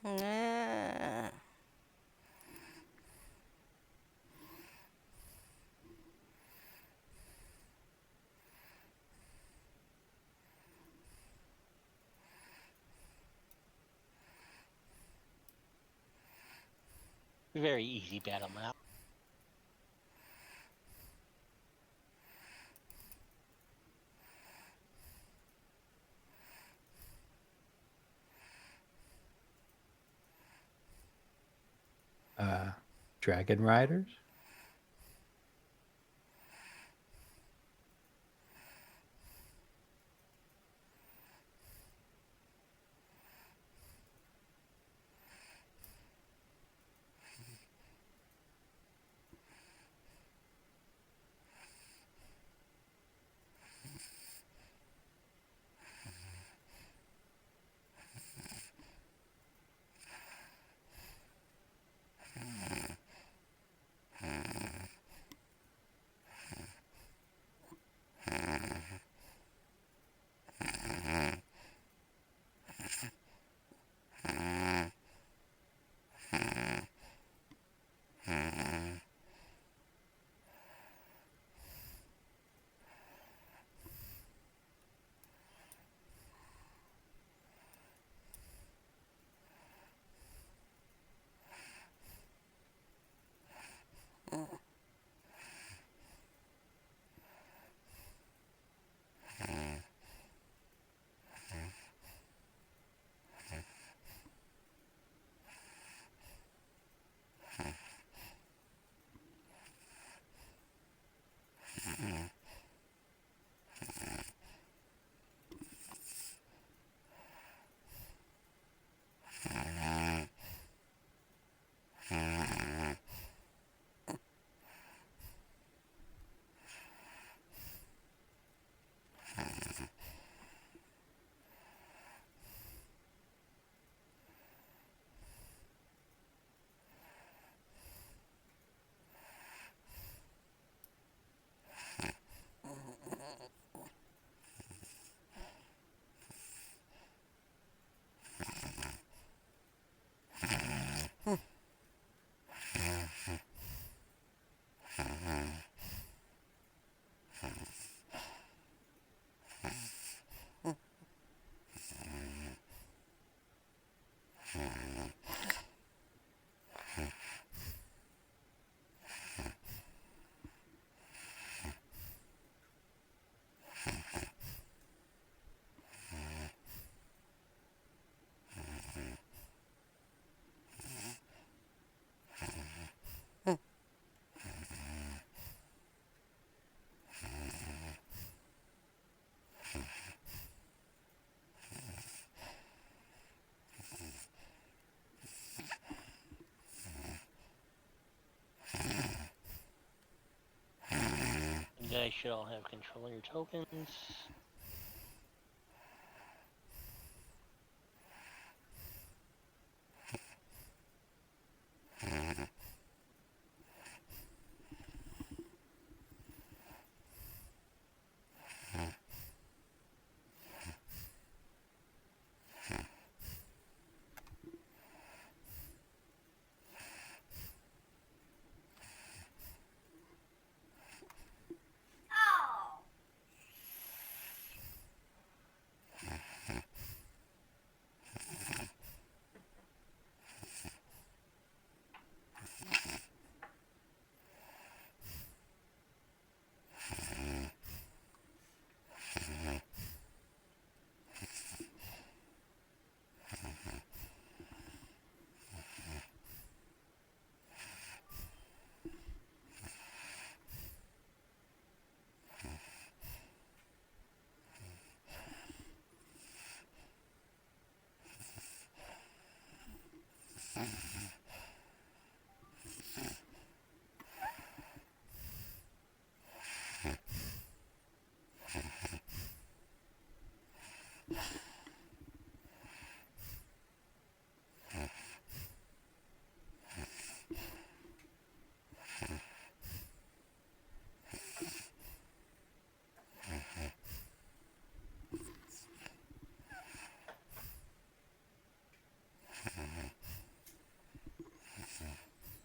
Ah. Very easy battle map. Dragon riders? You guys should all have control of your tokens.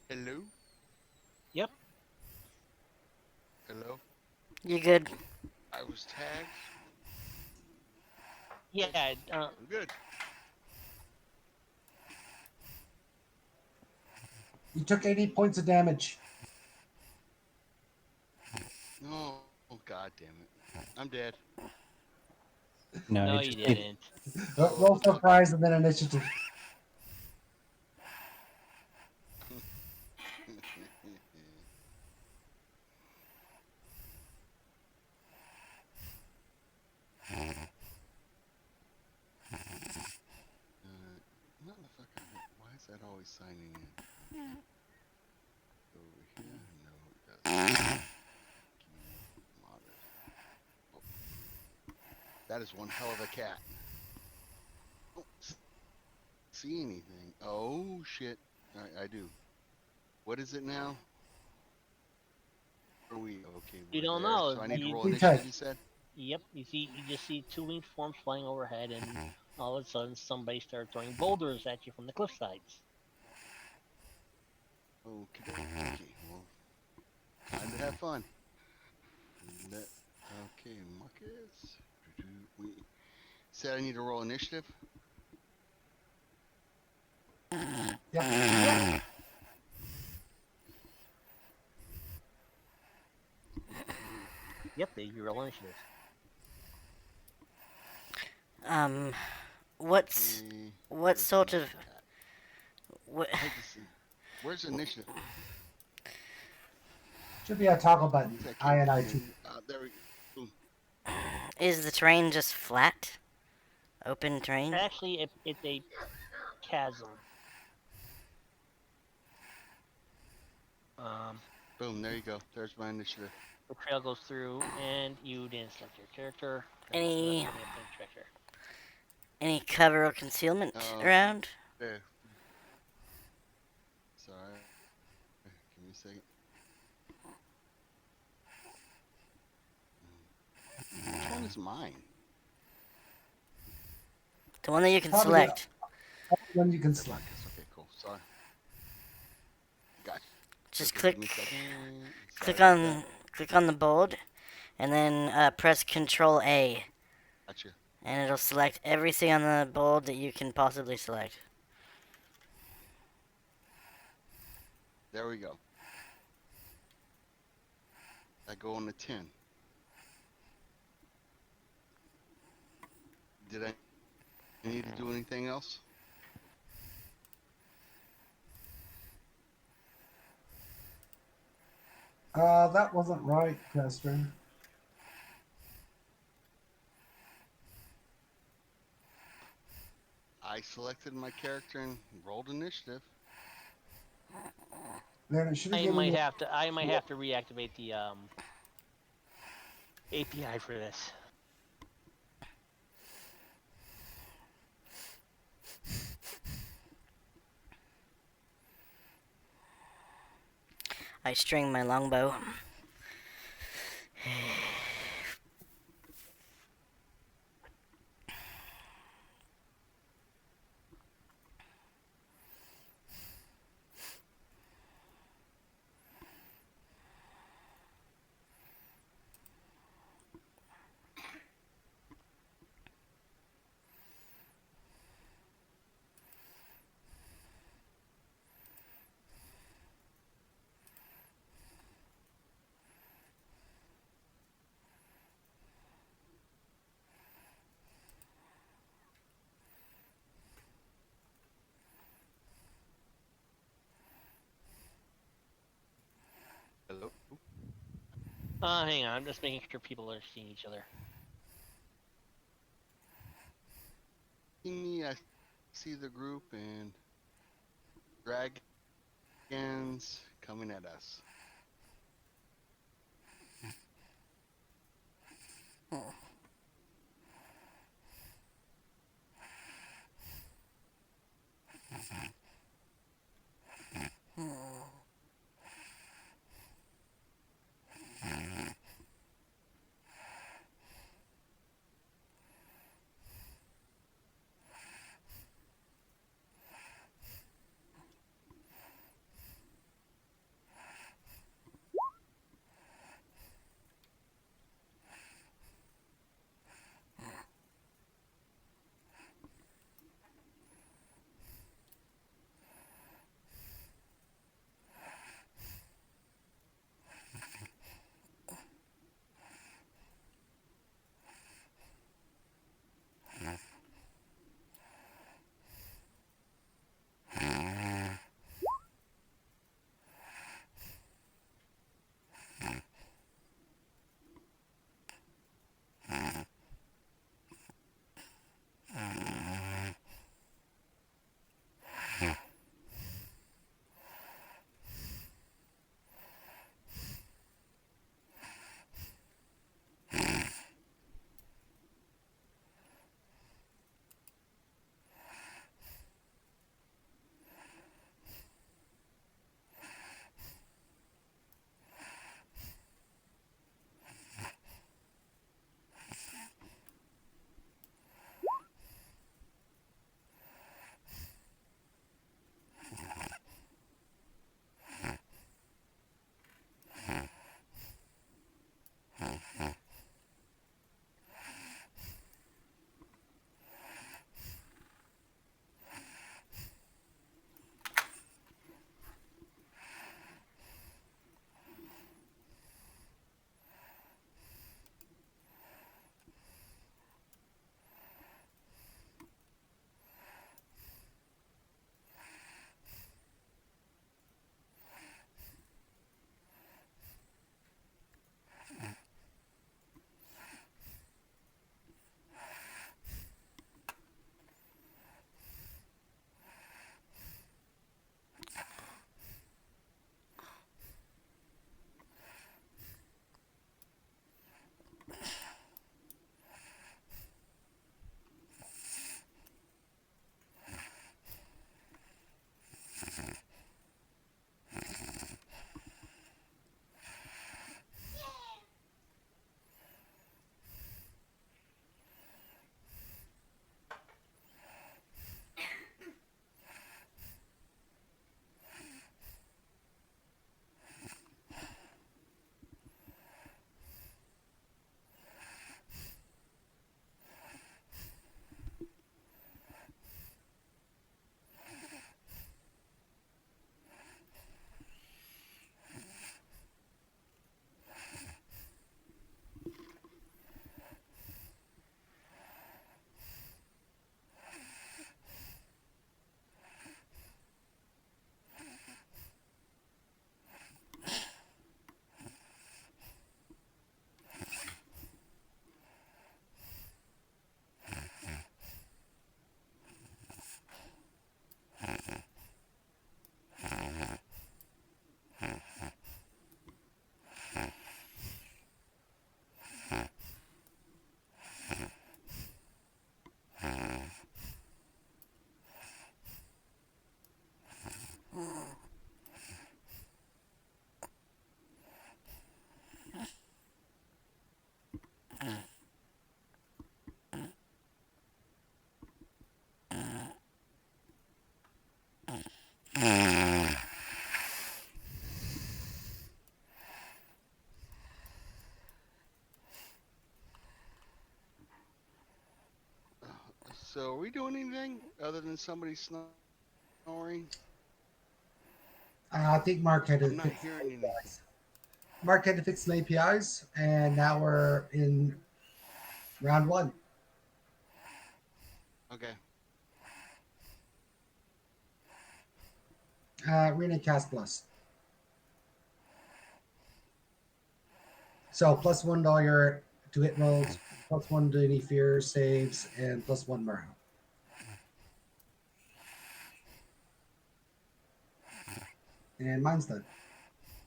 Hello? Yep. Hello? You good? I was tagged. Yeah. I'm good. You took 80 points of damage. Oh, god damn it. I'm dead. No, No, you you just need. didn't. Oh, Roll fuck. surprise and then initiative. he's signing in. Over here? No, it doesn't. Modern. Oh, that is one hell of a cat. Oh, see anything? Oh shit! I do. What is it now? Are we okay? You We're don't there. know. So I need to roll You initiative. take. You said. Yep, you just see two winged forms flying overhead, and all of a sudden somebody started throwing boulders at you from the cliff sides. Okay. Well, time to have fun. Let, okay, Marcus. We said I need to roll initiative. Yep. Yep, you roll initiative. Um, what's Okay, what where's sort my of cat? what, I hate to see. Where's initiative? Should be a toggle button. See, I I can't and get I it T. in. There we go. Boom. is the terrain just flat? Open terrain? Actually, it's a chasm. Um, Boom. There you go. There's my initiative. the trail goes through, and you didn't select your character. Then it's left Any for the upcoming treasure. any cover or concealment around? There. Sorry. Give me a second. Which one is mine? The one that you can Probably select. one you can There, select. Marcus. Okay, cool. Sorry. Gotcha. Just Okay, give me a click second. Sorry click about that. on the board, and then press Control A, Gotcha. and it'll select everything on the board that you can possibly select. There we go. I go on the 10. Did I need to do anything else? That wasn't right, Tester. I selected my character and rolled initiative. Then it should have I given might you. have to reactivate the API for this. I string my longbow. Hello. Hang on, I'm just making sure people are seeing each other. I see the group and dragons coming at us. So, are we doing anything other than somebody snoring? I think Mark had to I'm not fix some hearing any. APIs. Mark had to fix some APIs, and now we're in round one. Okay. Arena Cast Plus. So plus one dollar to hit rolls, plus one to any fear saves, and plus one morale. And mine's done.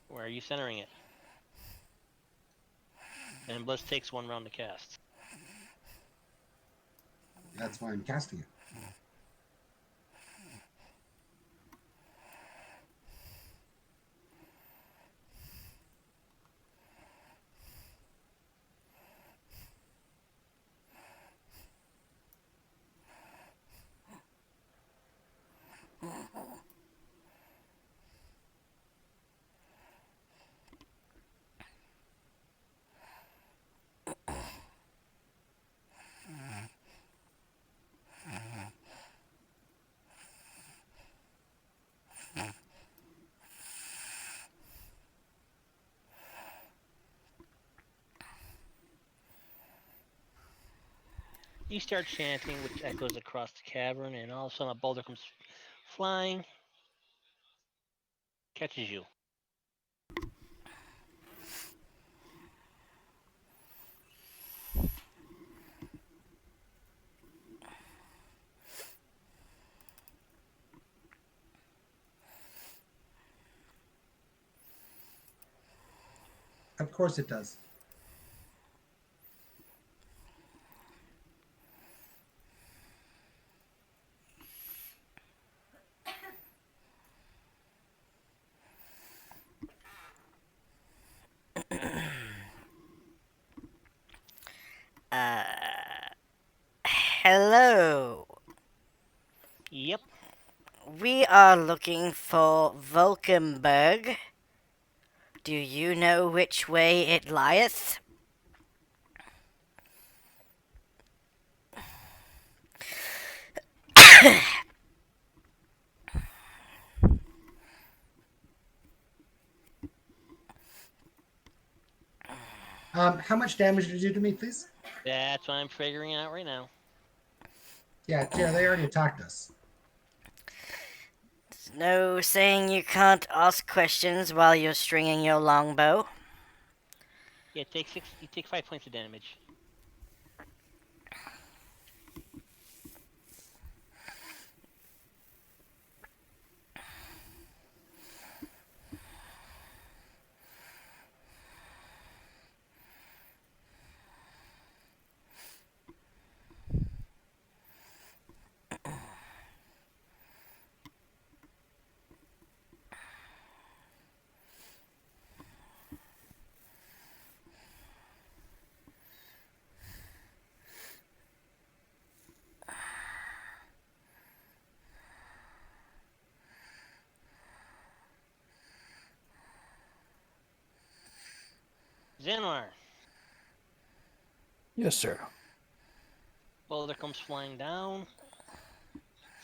Where are you centering it? And Bliss takes 1 round to cast. That's why I'm casting it. You start chanting, which echoes across the cavern, and all of a sudden a boulder comes flying, catches you. Of course it does. Uh, hello. Yep. We are looking for Vulcanberg. Do you know which way it lieth? How much damage did you do to me, please? That's what I'm figuring out right now. Yeah, Tara, they already attacked us. No saying you can't ask questions while you're stringing your longbow. Yeah, take 6. You take 5 points of damage. Zanwar. Yes, sir. Boulder comes flying down,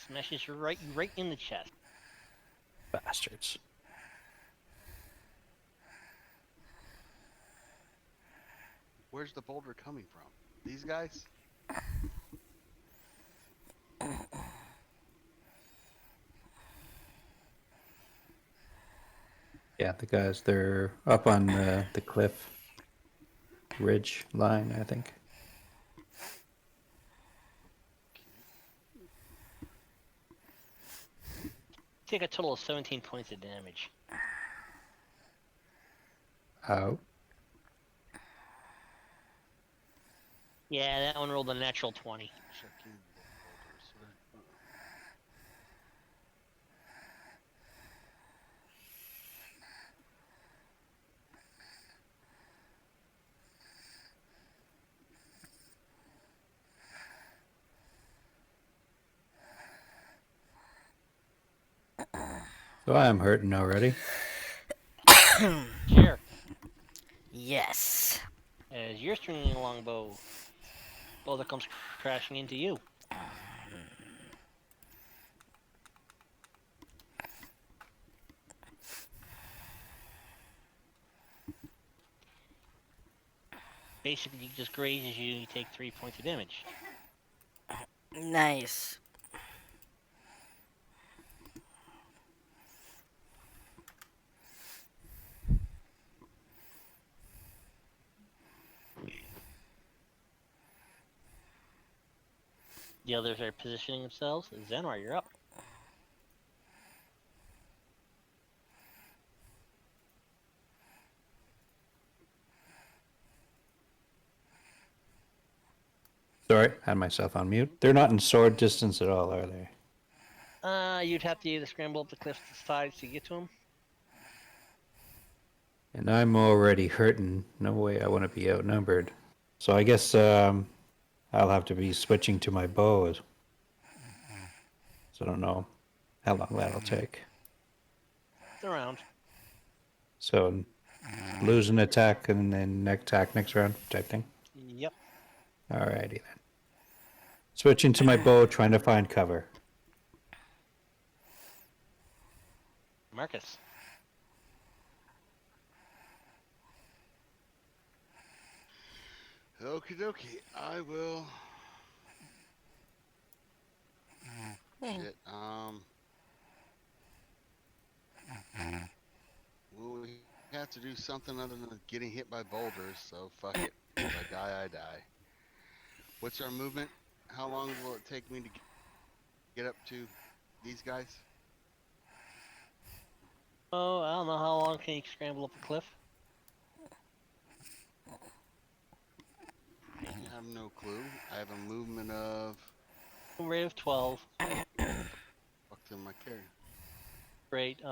smashes you right in the chest. Bastards. Where's the boulder coming from? These guys? Yeah, the guys, they're up on the cliff ridge line, I think. Take a total of 17 points of damage. Out. Yeah, that one rolled a natural 20. Checking the boulders. So I'm hurting already. Sure. Yes. As you're stringing a longbow, boulder comes crashing into you. Basically, he just grazes you and you take 3 points of damage. Nice. The others are positioning themselves. Zenor, you're up. Sorry, had myself on mute. They're not in sword distance at all, are they? You'd have to either scramble up the cliff sides to get to him. And I'm already hurting. No way I want to be outnumbered. So I guess I'll have to be switching to my bow. So I don't know how long that'll take. Around. So lose an attack and then attack next round type thing. Yep. Alrighty then. Switching to my bow, trying to find cover. Marcus. Okie dokie. I will. Shit. Well, we have to do something other than getting hit by boulders. So fuck it. If I die, I die. What's our movement? How long will it take me to get up to these guys? Oh, I don't know how long can you scramble up a cliff. I have no clue. I have a movement of. Rate of 12. Fuck to my carry. Rate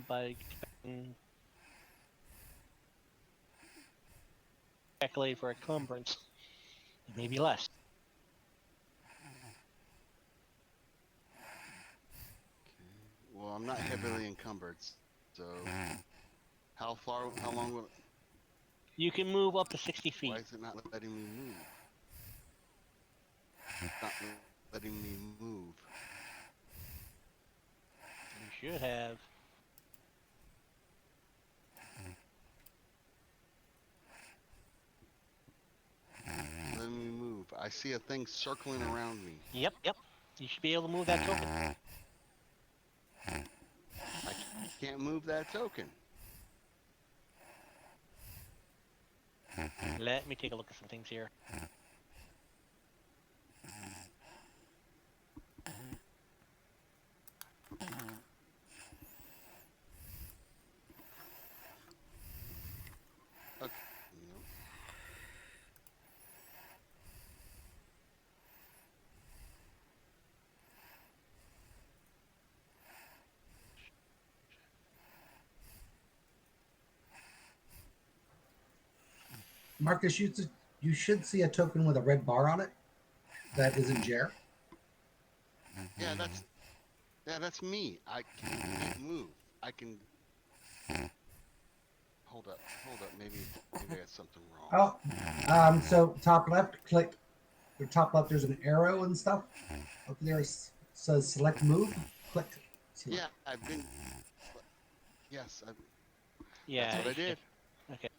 by calculate for encumbrance. Maybe less. Well, I'm not heavily encumbered, so how long will? You can move up to 60 feet. Why is it not letting me move? Not letting me move. You should have. Letting me move. I see a thing circling around me. Yep. You should be able to move that token. I can't move that token. Let me take a look at some things here. Okay. Nope. Marcus, you should see a token with a red bar on it. That isn't Jer. Yeah, that's me. I can't move. I can. Hold up. Maybe I got something wrong. Oh, so top left, click. The top left, there's an arrow and stuff. Up there it says select move. Click. Select. Yeah, I've been. Yes, Yeah. that's what I did. Okay.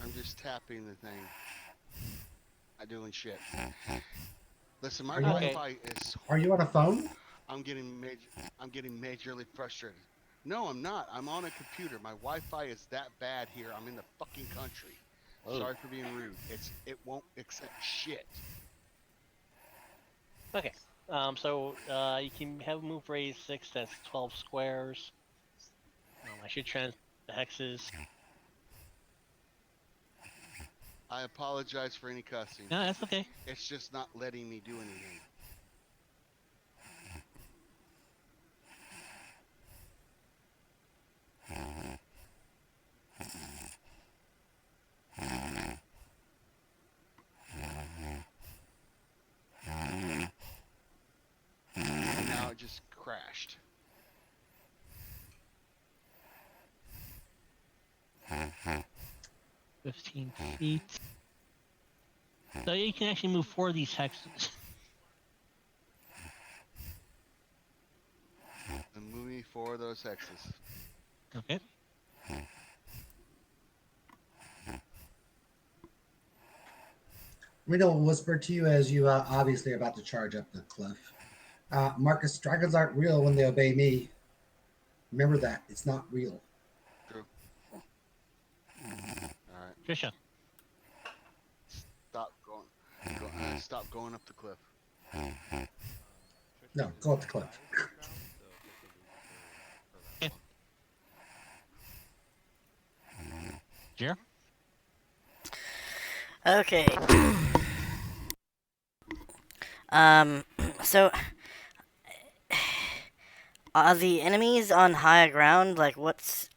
I'm just tapping the thing. Not doing shit. Listen, my Are you Wi-Fi is. Are you on a phone? I'm getting majorly frustrated. No, I'm not. I'm on a computer. My Wi-Fi is that bad here. I'm in the fucking country. Oh. Sorry for being rude. It won't accept shit. Okay. So you can have a move radius 6. That's 12 squares. I should translate the hexes. I apologize for any cussing. No, that's okay. It's just not letting me do anything. And now it just crashed. Mm-hmm. 15 feet. So you can actually move 4 of these hexes. And move me 4 of those hexes. Okay. Reno will whisper to you as you obviously are about to charge up the cliff. Marcus, dragons aren't real when they obey me. Remember that. It's not real. True. All right. Trisha. Stop going. Stop going up the cliff. No, go up the cliff. Yeah. Jer? Okay. So are the enemies on higher ground? Like, what's?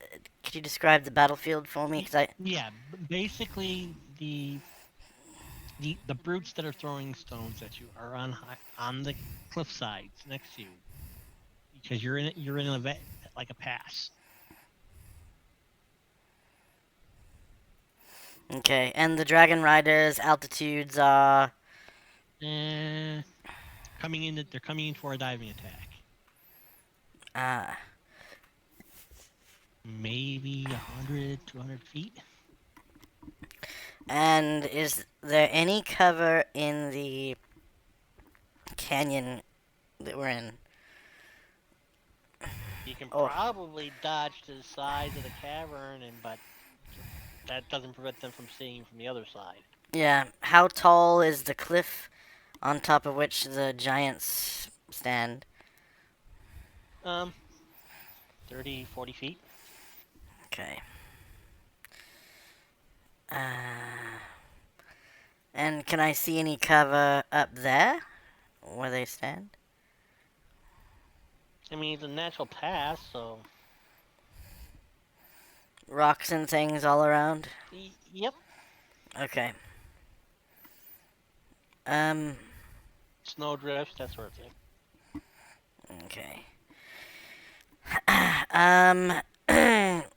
Could you describe the battlefield for me? Cause I Yeah, basically the brutes that are throwing stones at you are on the cliff sides next to you because you're in like a pass. okay, and the dragon riders' altitudes are Eh, they're coming in for a diving attack. uh Maybe 100, 200 feet. and is there any cover in the canyon that we're in? You can Oh, probably dodge to the sides of the cavern, but that doesn't prevent them from seeing from the other side. yeah. How tall is the cliff on top of which the giants stand? Um, 30, 40 feet. Okay. Uh, and can I see any cover up there where they stand? I mean, it's a natural pass, so Rocks and things all around? yep. Okay. Um, Snow drifts, that sort of thing. okay.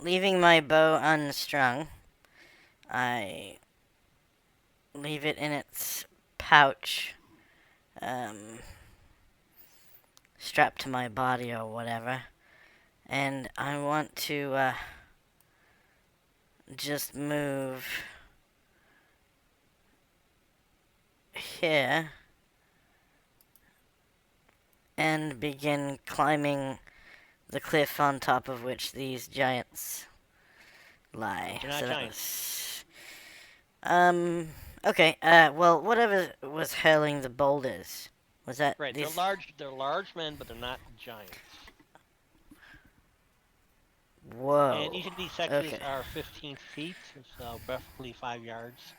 Leaving my bow unstrung, I leave it in its pouch, strapped to my body or whatever, and I want to, just move here and begin climbing the cliff on top of which these giants lie. They're not So that giants. was okay. Well, whatever was hurling the boulders was that Right, they're these? large. They're large men, but they're not giants. And Whoa. each of these sections Okay. are 15 feet, so roughly 5 yards.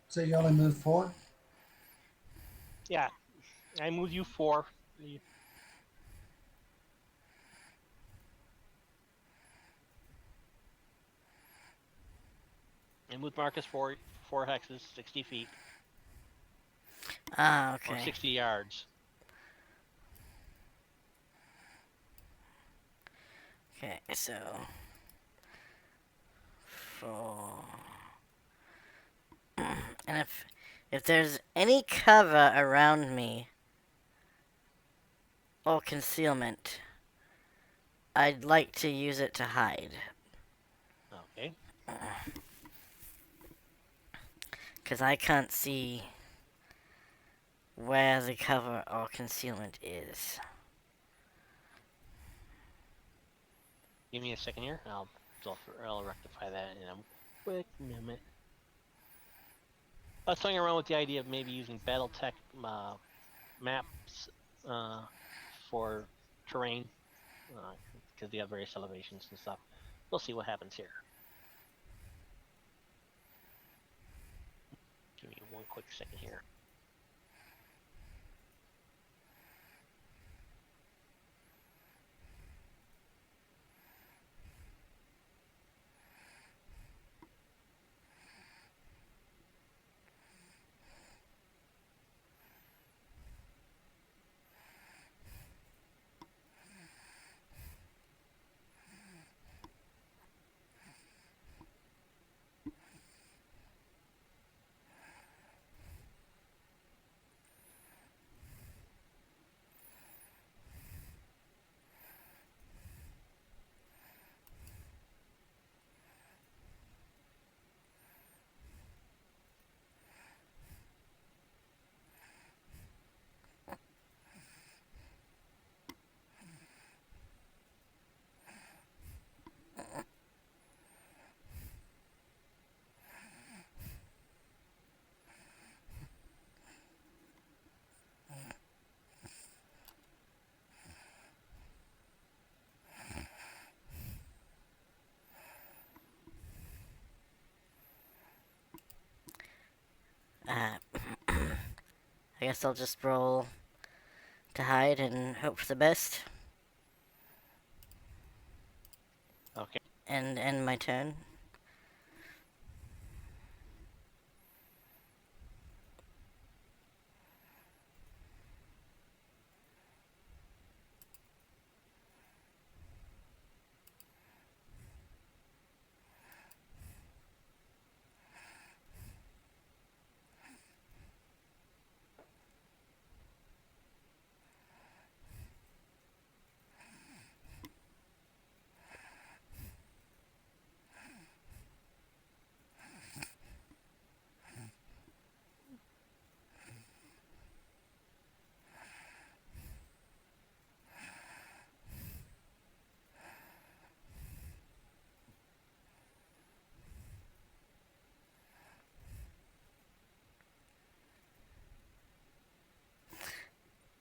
So you only move 4? Yeah, I move you 4. And move Marcus 4 hexes, 60 feet Ah, or okay. 60 yards. Okay, so 4. And if there's any cover around me or concealment, I'd like to use it to hide. Okay. Because I can't see where the cover or concealment is. Give me a second here. I'll rectify that in a quick minute. I was toying around with the idea of maybe using BattleTech maps for terrain because they have various elevations and stuff. We'll see what happens here. Give me one quick second here. Uh, I guess I'll just roll to hide and hope for the best Okay. and end my turn.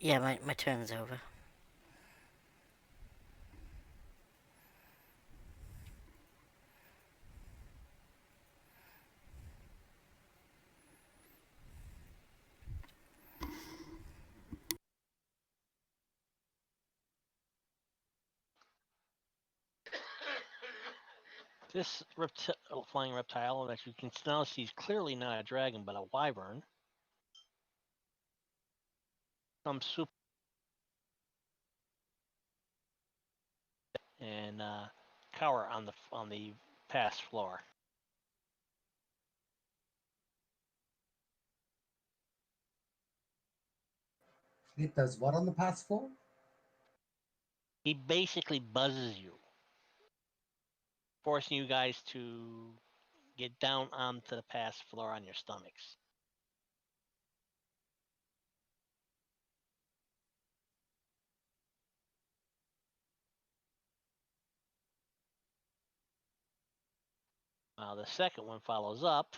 Yeah, my turn's over. This flying reptile that you can now see is clearly not a dragon, but a wyvern. Some soup and cower on the pass floor. It does what on the pass floor? He basically buzzes you, forcing you guys to get down onto the pass floor on your stomachs. The second one follows up.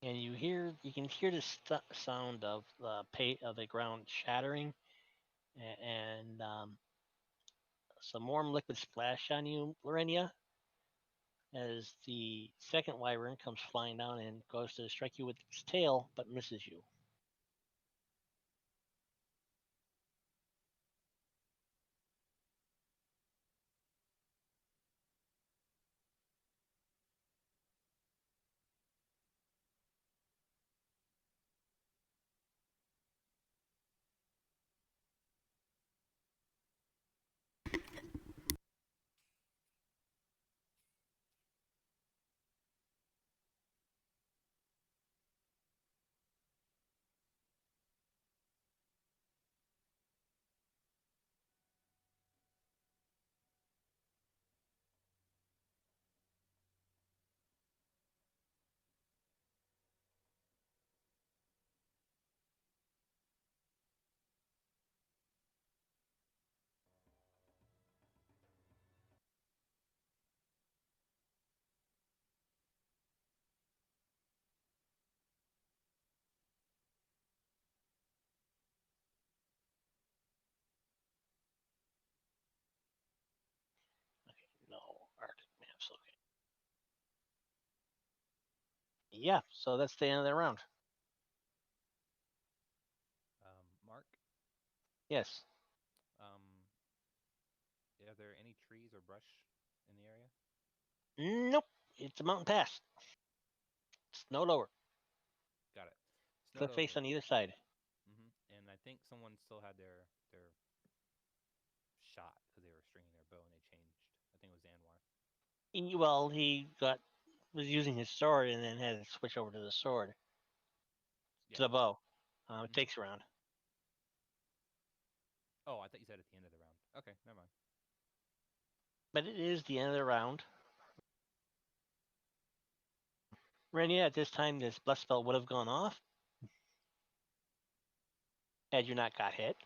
And you can hear the sound of the ground shattering, and some warm liquid splash on you, Lorenia, as the second wyvern comes flying down and goes to strike you with its tail, but misses you. Okay, no Arctic maps. Okay. Yeah, so that's the end of the round. Mark, Yes. are there any trees or brush in the area? Nope. It's a mountain pass. It's no lower. Got it. Snowed Cliff face over. on either side. And I think someone still had their shot because they were stringing their bow and they changed. I think it was Anwar. Well, he was using his sword and then had to switch over to the sword Yeah. to the bow. It Mhm. takes a round. Oh, I thought you said at the end of the round. Okay, never mind. But it is the end of the round. Renia, at this time, this bless spell would have gone off had you not got hit.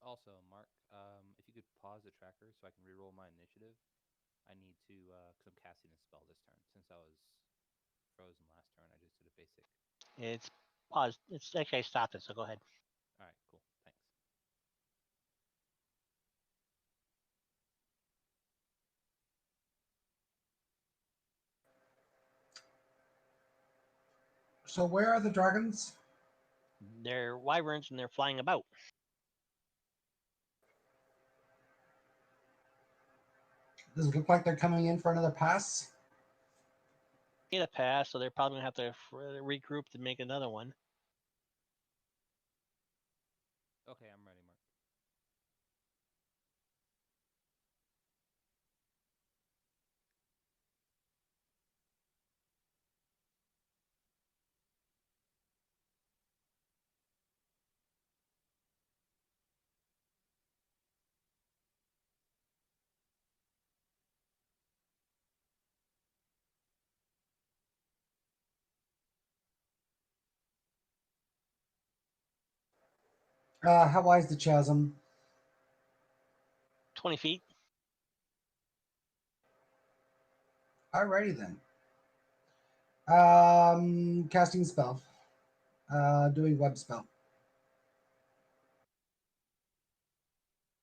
Also, Mark, if you could pause the tracker so I can reroll my initiative. I need to, because I'm casting a spell this turn. Since I was frozen last turn, I just did a basic. It's paused. It's actually I stopped it, so go ahead. All right, cool. Thanks. So where are the dragons? They're wyverns and they're flying about. Does it look like they're coming in for another pass? Get a pass, so they're probably gonna have to regroup to make another one. Okay, I'm ready, Mark. How wide is the chasm? 20 feet. Alrighty then. Casting spell. Doing web spell.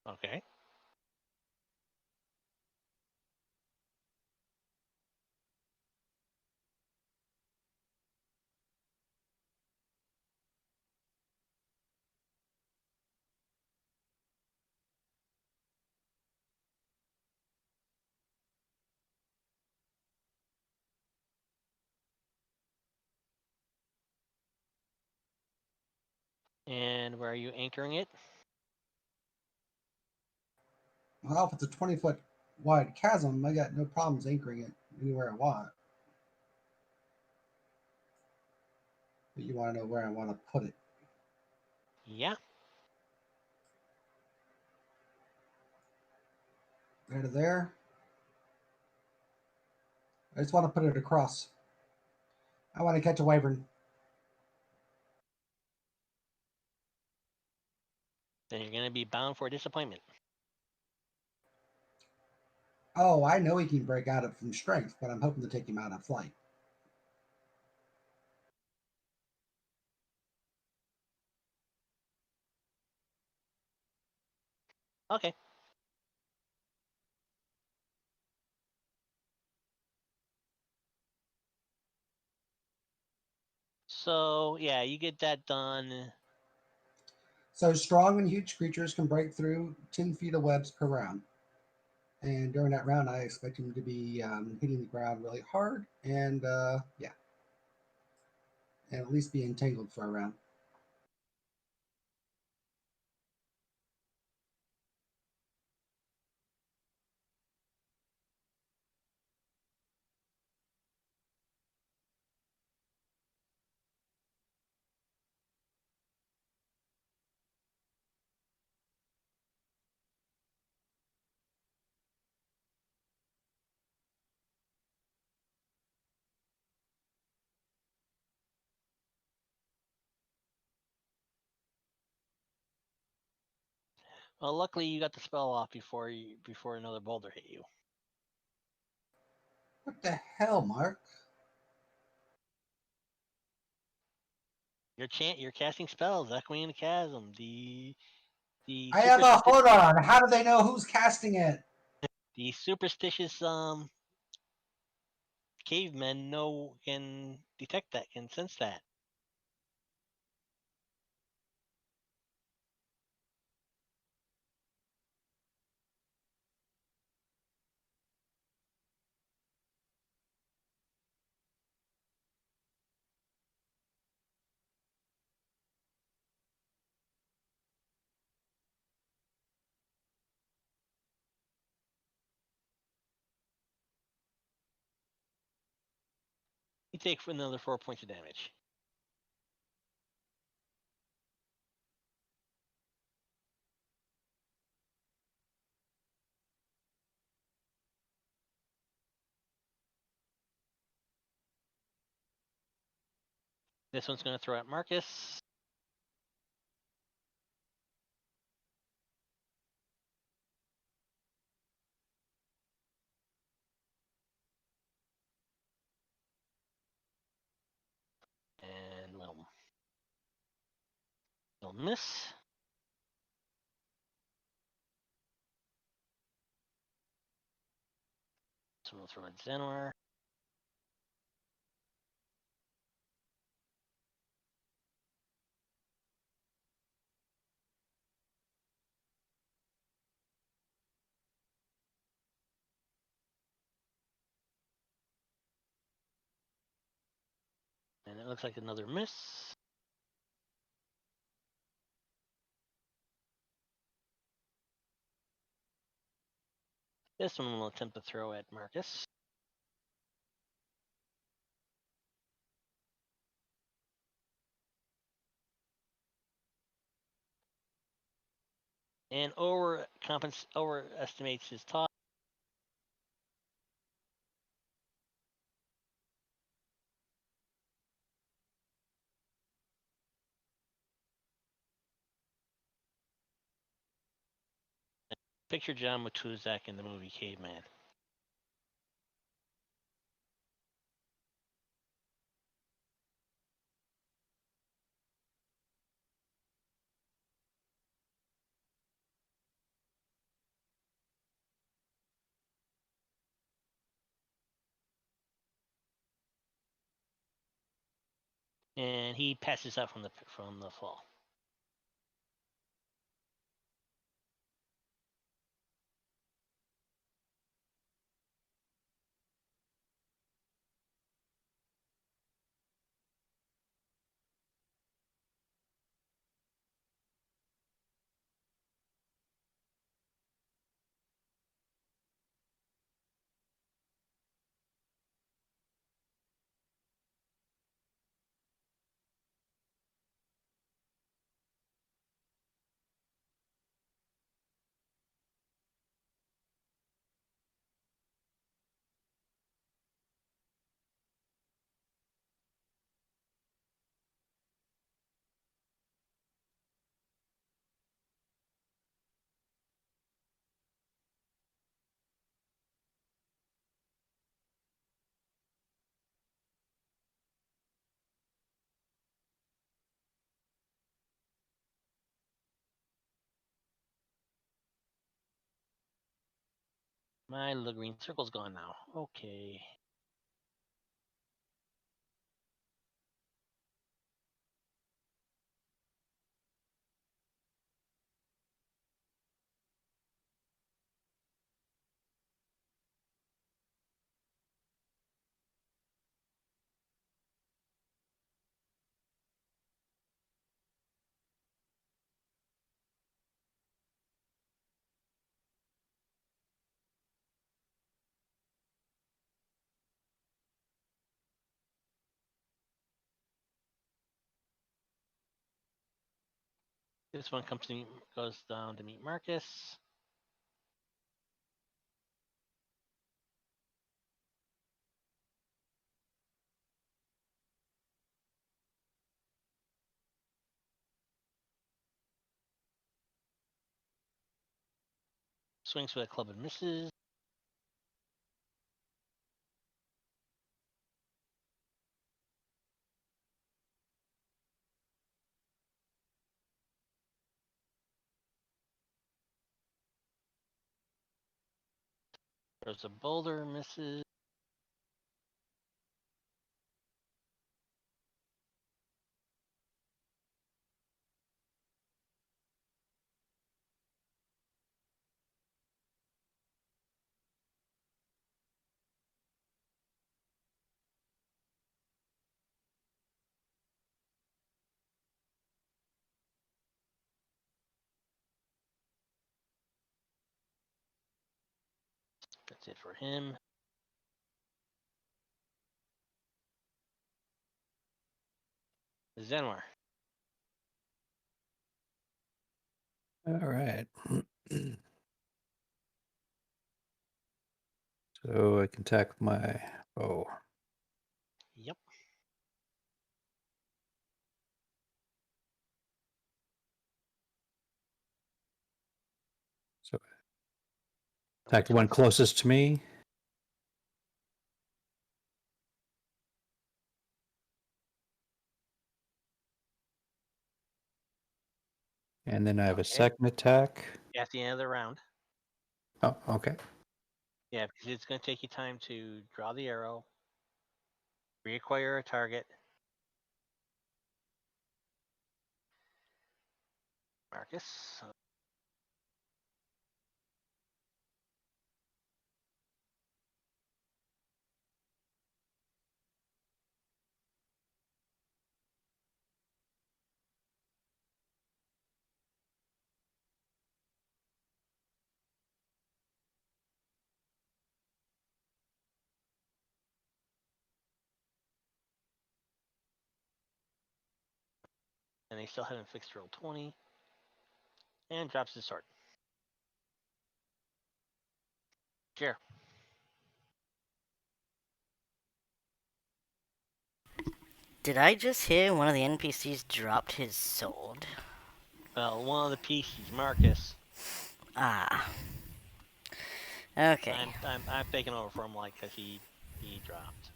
Okay. And where are you anchoring it? Well, if it's a 20-foot wide chasm, I got no problems anchoring it anywhere I want. But you want to know where I want to put it. Yeah. There to there. I just want to put it across. I want to catch a wyvern. Then you're gonna be bound for disappointment. Oh, I know he can break out of from strength, but I'm hoping to take him out of flight. Okay. So yeah, you get that done. So strong and huge creatures can break through 10 feet of webs per round. And during that round, I expect him to be hitting the ground really hard and, yeah, and at least be entangled for a round. Well, luckily you got the spell off before another boulder hit you. What the hell, Mark? You're casting spells, echoing in the chasm. The I have a hold on. How do they know who's casting it? the superstitious cavemen can detect that, can sense that. You take another 4 points of damage. This one's going to throw at Marcus. And will miss. So we'll throw at Zenor. And it looks like another miss. This one will attempt to throw at Marcus. And overestimates his toss. Picture John Matuzak in the movie Caveman. And he passes out from the fall. My little green circle's gone now. Okay. This one goes down to meet Marcus. Swings with a club and misses. There's a boulder, misses. That's it for him. Zenwar. All right. So I can attack my bow. Yep. So attack the one closest to me. And then I have a Okay. second attack. At the end of the round. Oh, okay. Yeah, because it's going to take you time to draw the arrow, reacquire a target. Marcus. And they still haven't fixed roll 20. And drops his sword. Sure. Did I just hear one of the NPCs dropped his sword? Well, one of the PCs, Marcus. Ah. Okay. I'm taking over for him, like, because he dropped.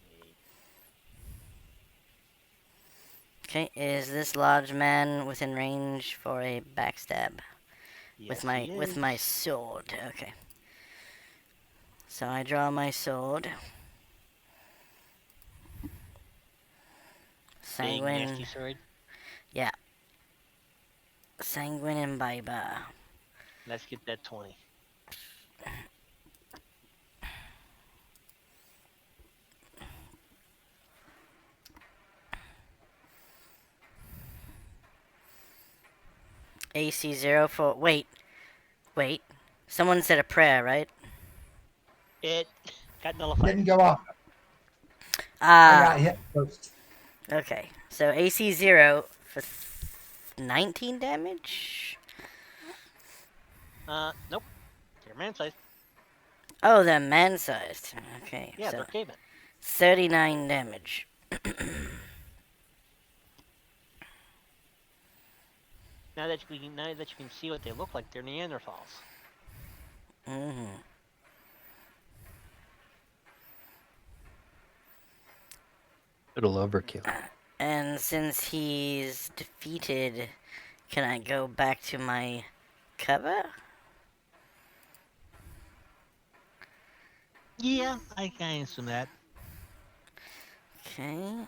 Okay, is this large man within range for a backstab? Yes, With my sword. Okay. So I draw my sword. Big Sanguine. nasty sword. Yeah. Sanguine imbiber. Let's get that 20. AC 0 for. Wait. Someone said a prayer, right? It got nullified. Didn't go off. I Ah. got hit first. Okay. So AC 0 for 19 damage? Nope. They're man-sized. Oh, they're man-sized. Okay, Yeah, so they're cavemen. 39 damage. Now that you can see what they look like, they're Neanderthals. Mm-hmm. Little overkill. And since he's defeated, can I go back to my cover? Yeah, I can assume that. Okay.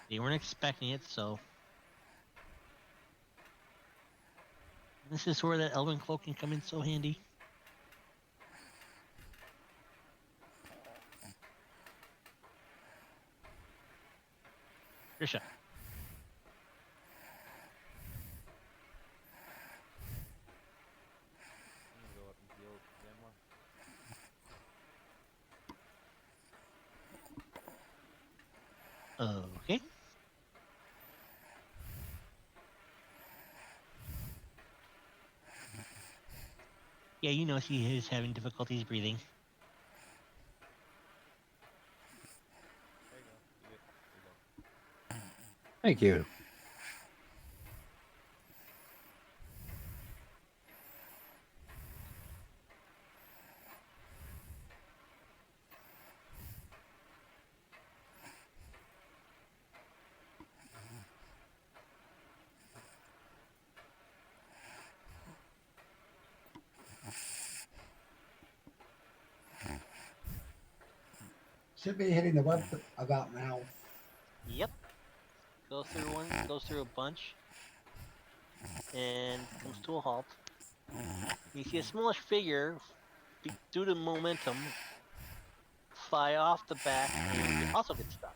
They weren't expecting it, so. This is where that Elven Cloak can come in so handy. Trisha. I'm gonna go up and heal Zanmar. Okay. Yeah, you know she is having difficulties breathing. There you go. You good. There you go. Thank you. Should be hitting the web about now. Yep. Goes through one. Goes through a bunch, and comes to a halt. You see a smallish figure, due to momentum, fly off the back and also get stuck.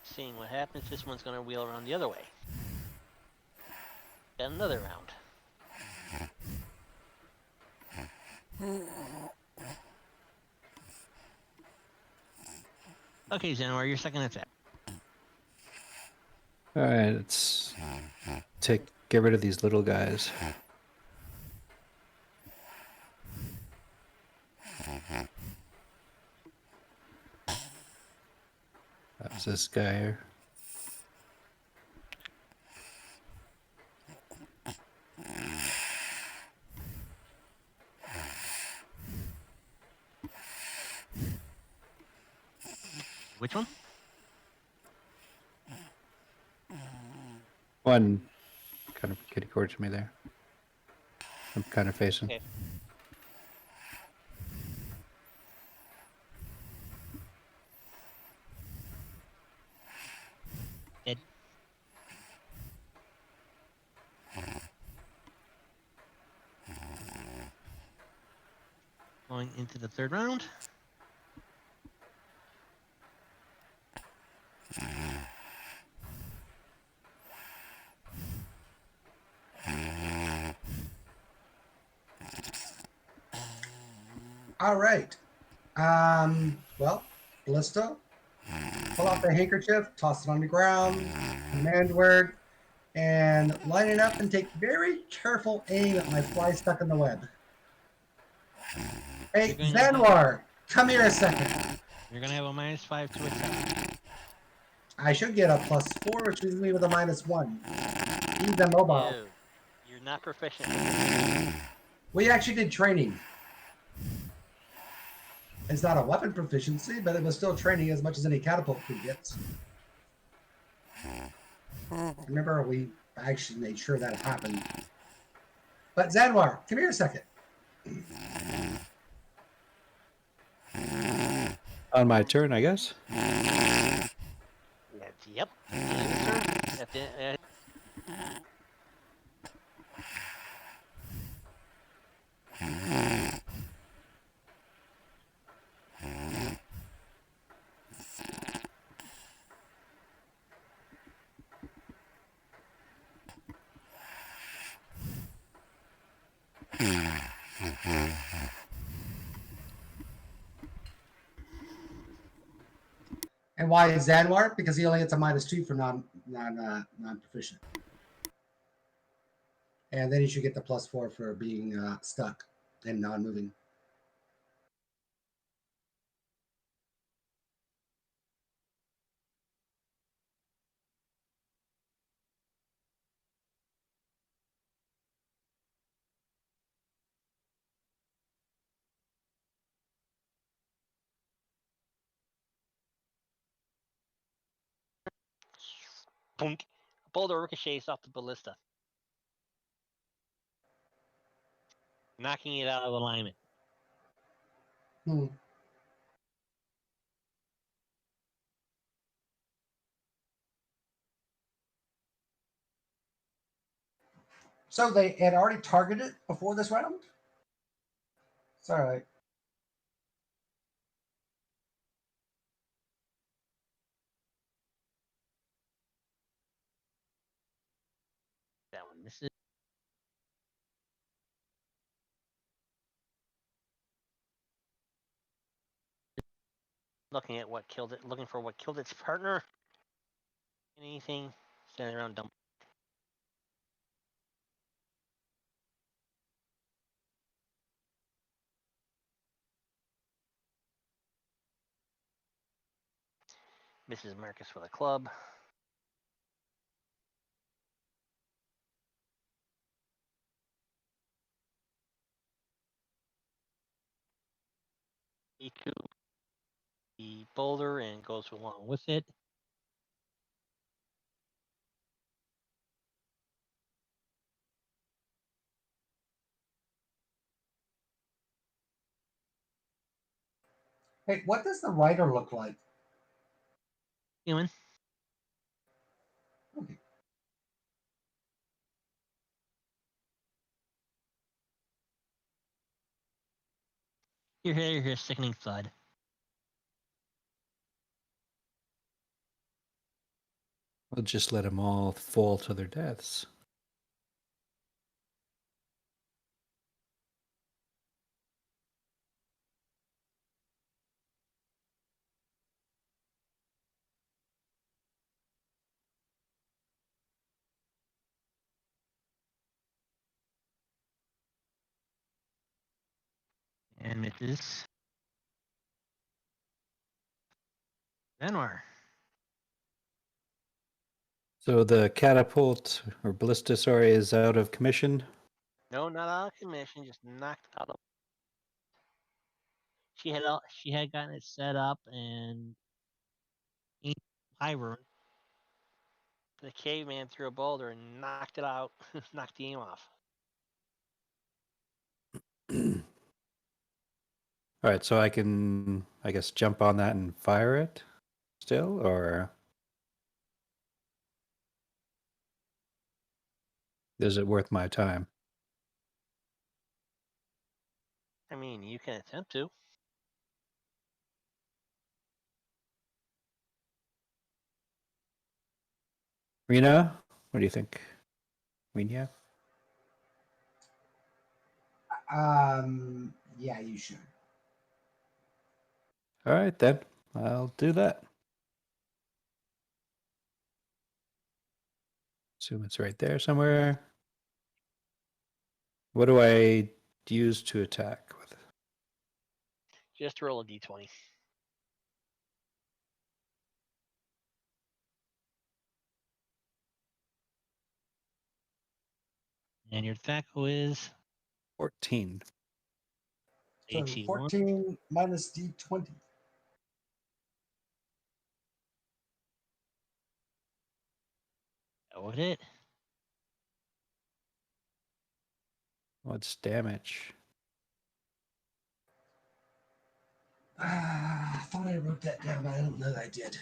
Seeing what happens, this one's gonna wheel around the other way. Got another round. Okay, Zanwar, your second attack. All right, let's get rid of these little guys. That's this guy here. Which one? One kind of kitty cord to me there. I'm kind of facing. Okay. Dead. Going into the third round. All right. Well, Ballista, pull out the handkerchief, toss it on the ground, command word, and line it up and take very careful aim at my fly stuck in the web. Hey, Zanwar, come here a second. You're gonna have a -5 to attack. I should get a +4, which leaves me with a -1. He's immobile. No, you're not proficient. We actually did training. It's not a weapon proficiency, but it was still training as much as any catapult crew gets. Remember, we actually made sure that happened. But Zanwar, come here a second. On my turn, I guess. Yep. At the, And why is Zanwar? Because he only gets a -2 for non proficient. And then he should get the +4 for being stuck and non moving. boom. A boulder ricochets off the ballista, knocking it out of alignment. Hmm. So they had already targeted before this round? It's all right. That one. This is looking at what killed it, looking for what killed its partner. Anything standing around dump. Mrs. Marcus with a club. E2. the boulder and goes along with it. Hey, what does the writer look like? Human. Okay. Here's sickening thud. We'll just let them all fall to their deaths. And it is Anwar. So the catapult or ballista, sorry, is out of commission. No, not out of commission, just knocked out of. She had gotten it set up and Hyrule. The caveman threw a boulder and knocked it out, knocked the aim off. All right, so I can, I guess, jump on that and fire it still, or is it worth my time? I mean, you can attempt to. Rena, what do you think? Rena? Yeah, you should. All right, then. I'll do that. Assume it's right there somewhere. What do I use to attack with? Just roll a d20. And your attack is 14. So AC1. 14 minus d20. That would hit. What's damage? I thought I wrote that down, but I don't know that I did.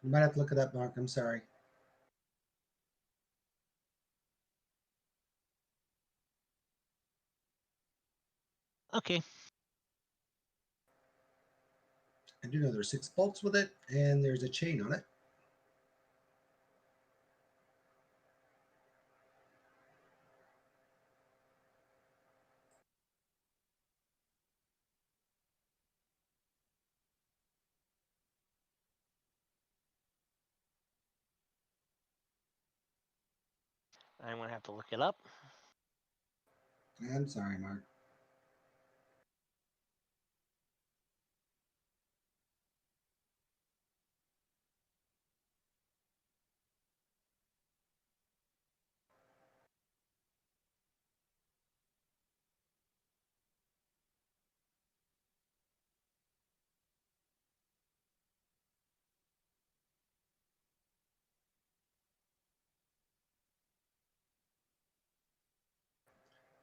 You might have to look it up, Mark. I'm sorry. Okay. I do know there's 6 bolts with it, and there's a chain on it. I'm going to have to look it up. I'm sorry, Mark.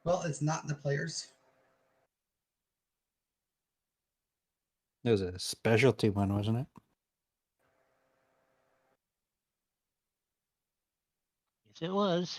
Well, it's not in the players. It was a specialty one, wasn't it? Yes, it was.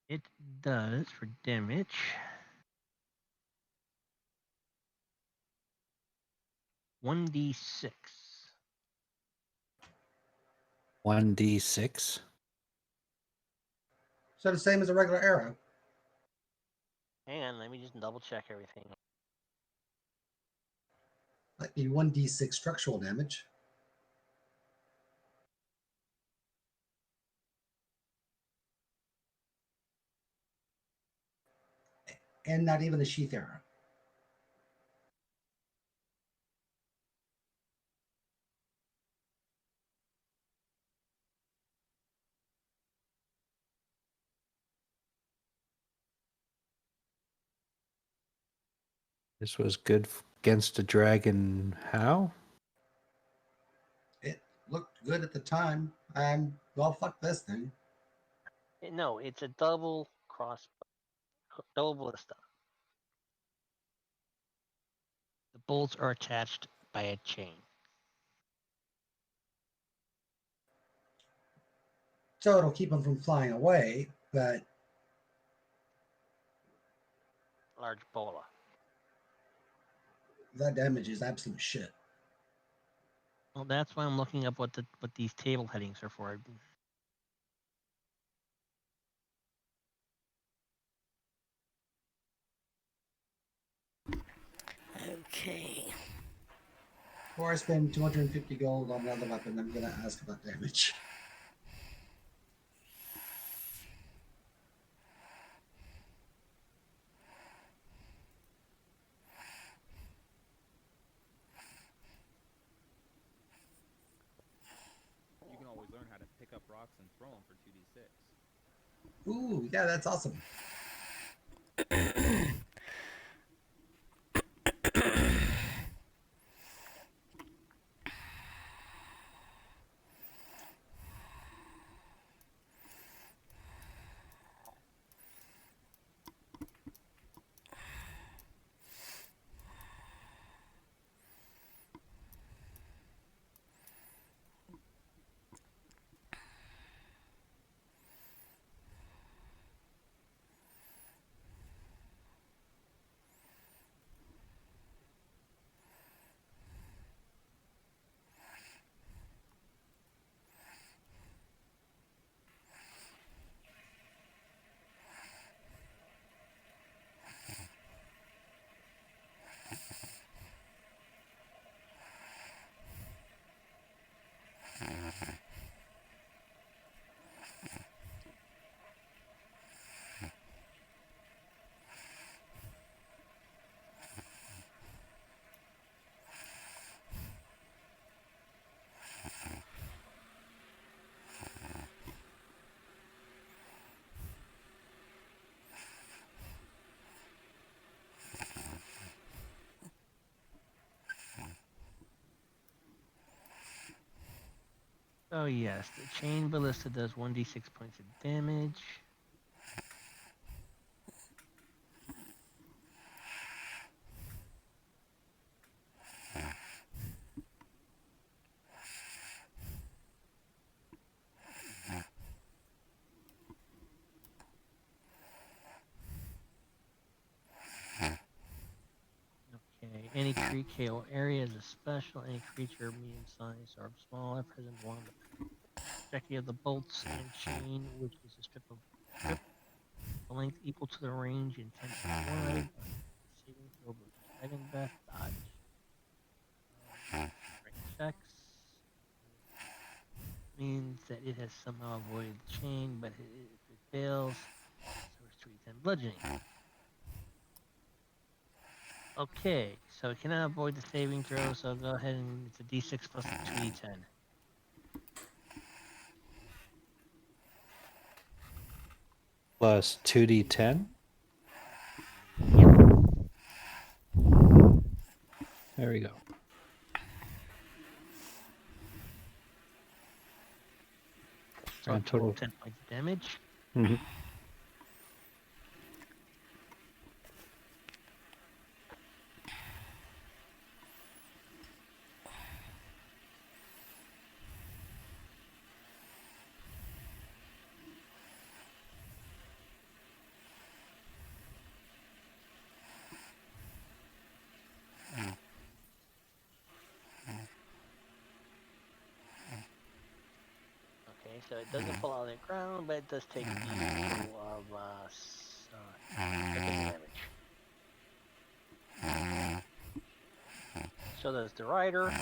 It does for damage. One d6. 1d6. So the same as a regular arrow. Hang on, let me just double check everything. Might be 1d6 structural damage. And not even a sheath arrow. This was good against a dragon. How? It looked good at the time. Well, fuck this thing. No, it's a double double ballista. The bolts are attached by a chain. So it'll keep them from flying away, but Large bola. that damage is absolute shit. Well, that's why I'm looking up what these table headings are for. Okay. Before I spend 250 gold on another weapon, I'm gonna ask about damage. You can always learn how to pick up rocks and throw them for 2d6. Ooh, yeah, that's awesome. Oh yes, the chain ballista does 1d6 points of damage. Okay, any KO area is a special. Any creature medium sized or smaller present along the trajectory of the bolts and chain, which is a strip, the length equal to the range intended wide. Saving throw versus dragon breath dodge. Strength checks means that it has somehow avoided the chain, but if it fails, so it's 2d10 bludgeoning. Okay, so it cannot avoid the saving throw, so go ahead and it's a d6 plus a 2d10. Plus 2d10. Yep. There we go. So a Grand total total. of 10 points of damage. Mm-hmm. Okay, so it doesn't fall out of the ground, but it does take the usual of psychic damage. So does the rider.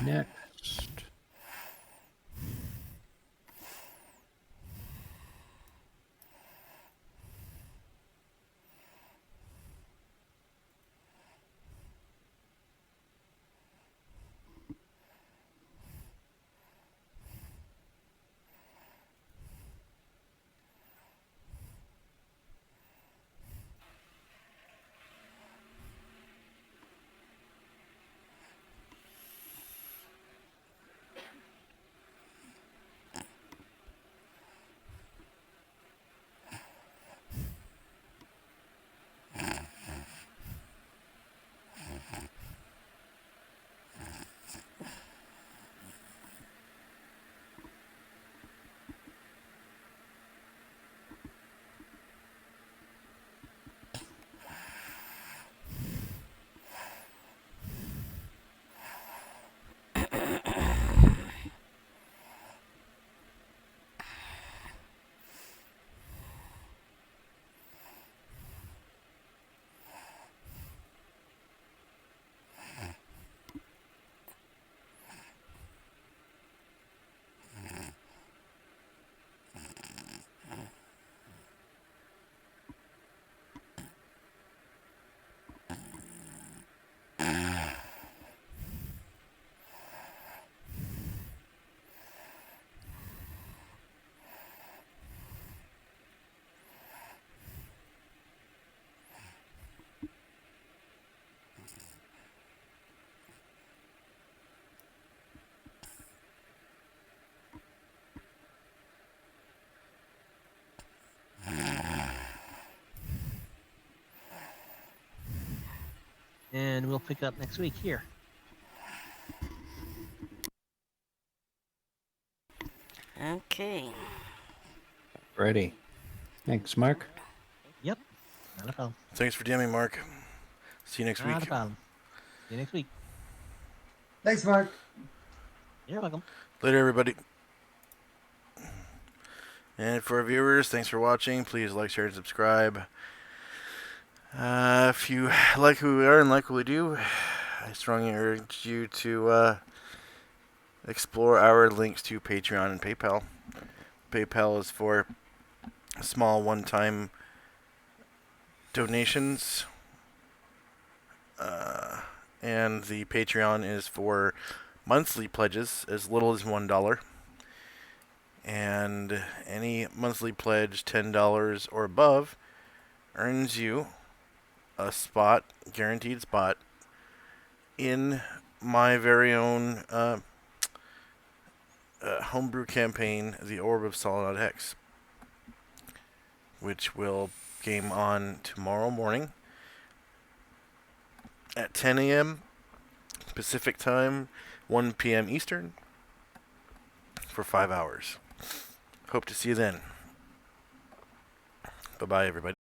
Next. And we'll pick up next week here. Okay. Ready. Thanks, Mark. Yep. Not a problem. Thanks for DMing, Mark. See you next Not week. a problem. See you next week. Thanks, Mark. You're welcome. Later, everybody. And for our viewers, thanks for watching. Please like, share, and subscribe. If you like who we are and like what we do, I strongly urge you to explore our links to Patreon and PayPal. PayPal is for small one-time donations, and the Patreon is for monthly pledges as little as $1. And any monthly pledge, $10 or above, earns you a spot, guaranteed spot, in my very own homebrew campaign, The Orb of Solid Hex, which will game on tomorrow morning at 10 a.m. Pacific Time, 1 p.m. Eastern, for 5 hours. Hope to see you then. Bye-bye, everybody.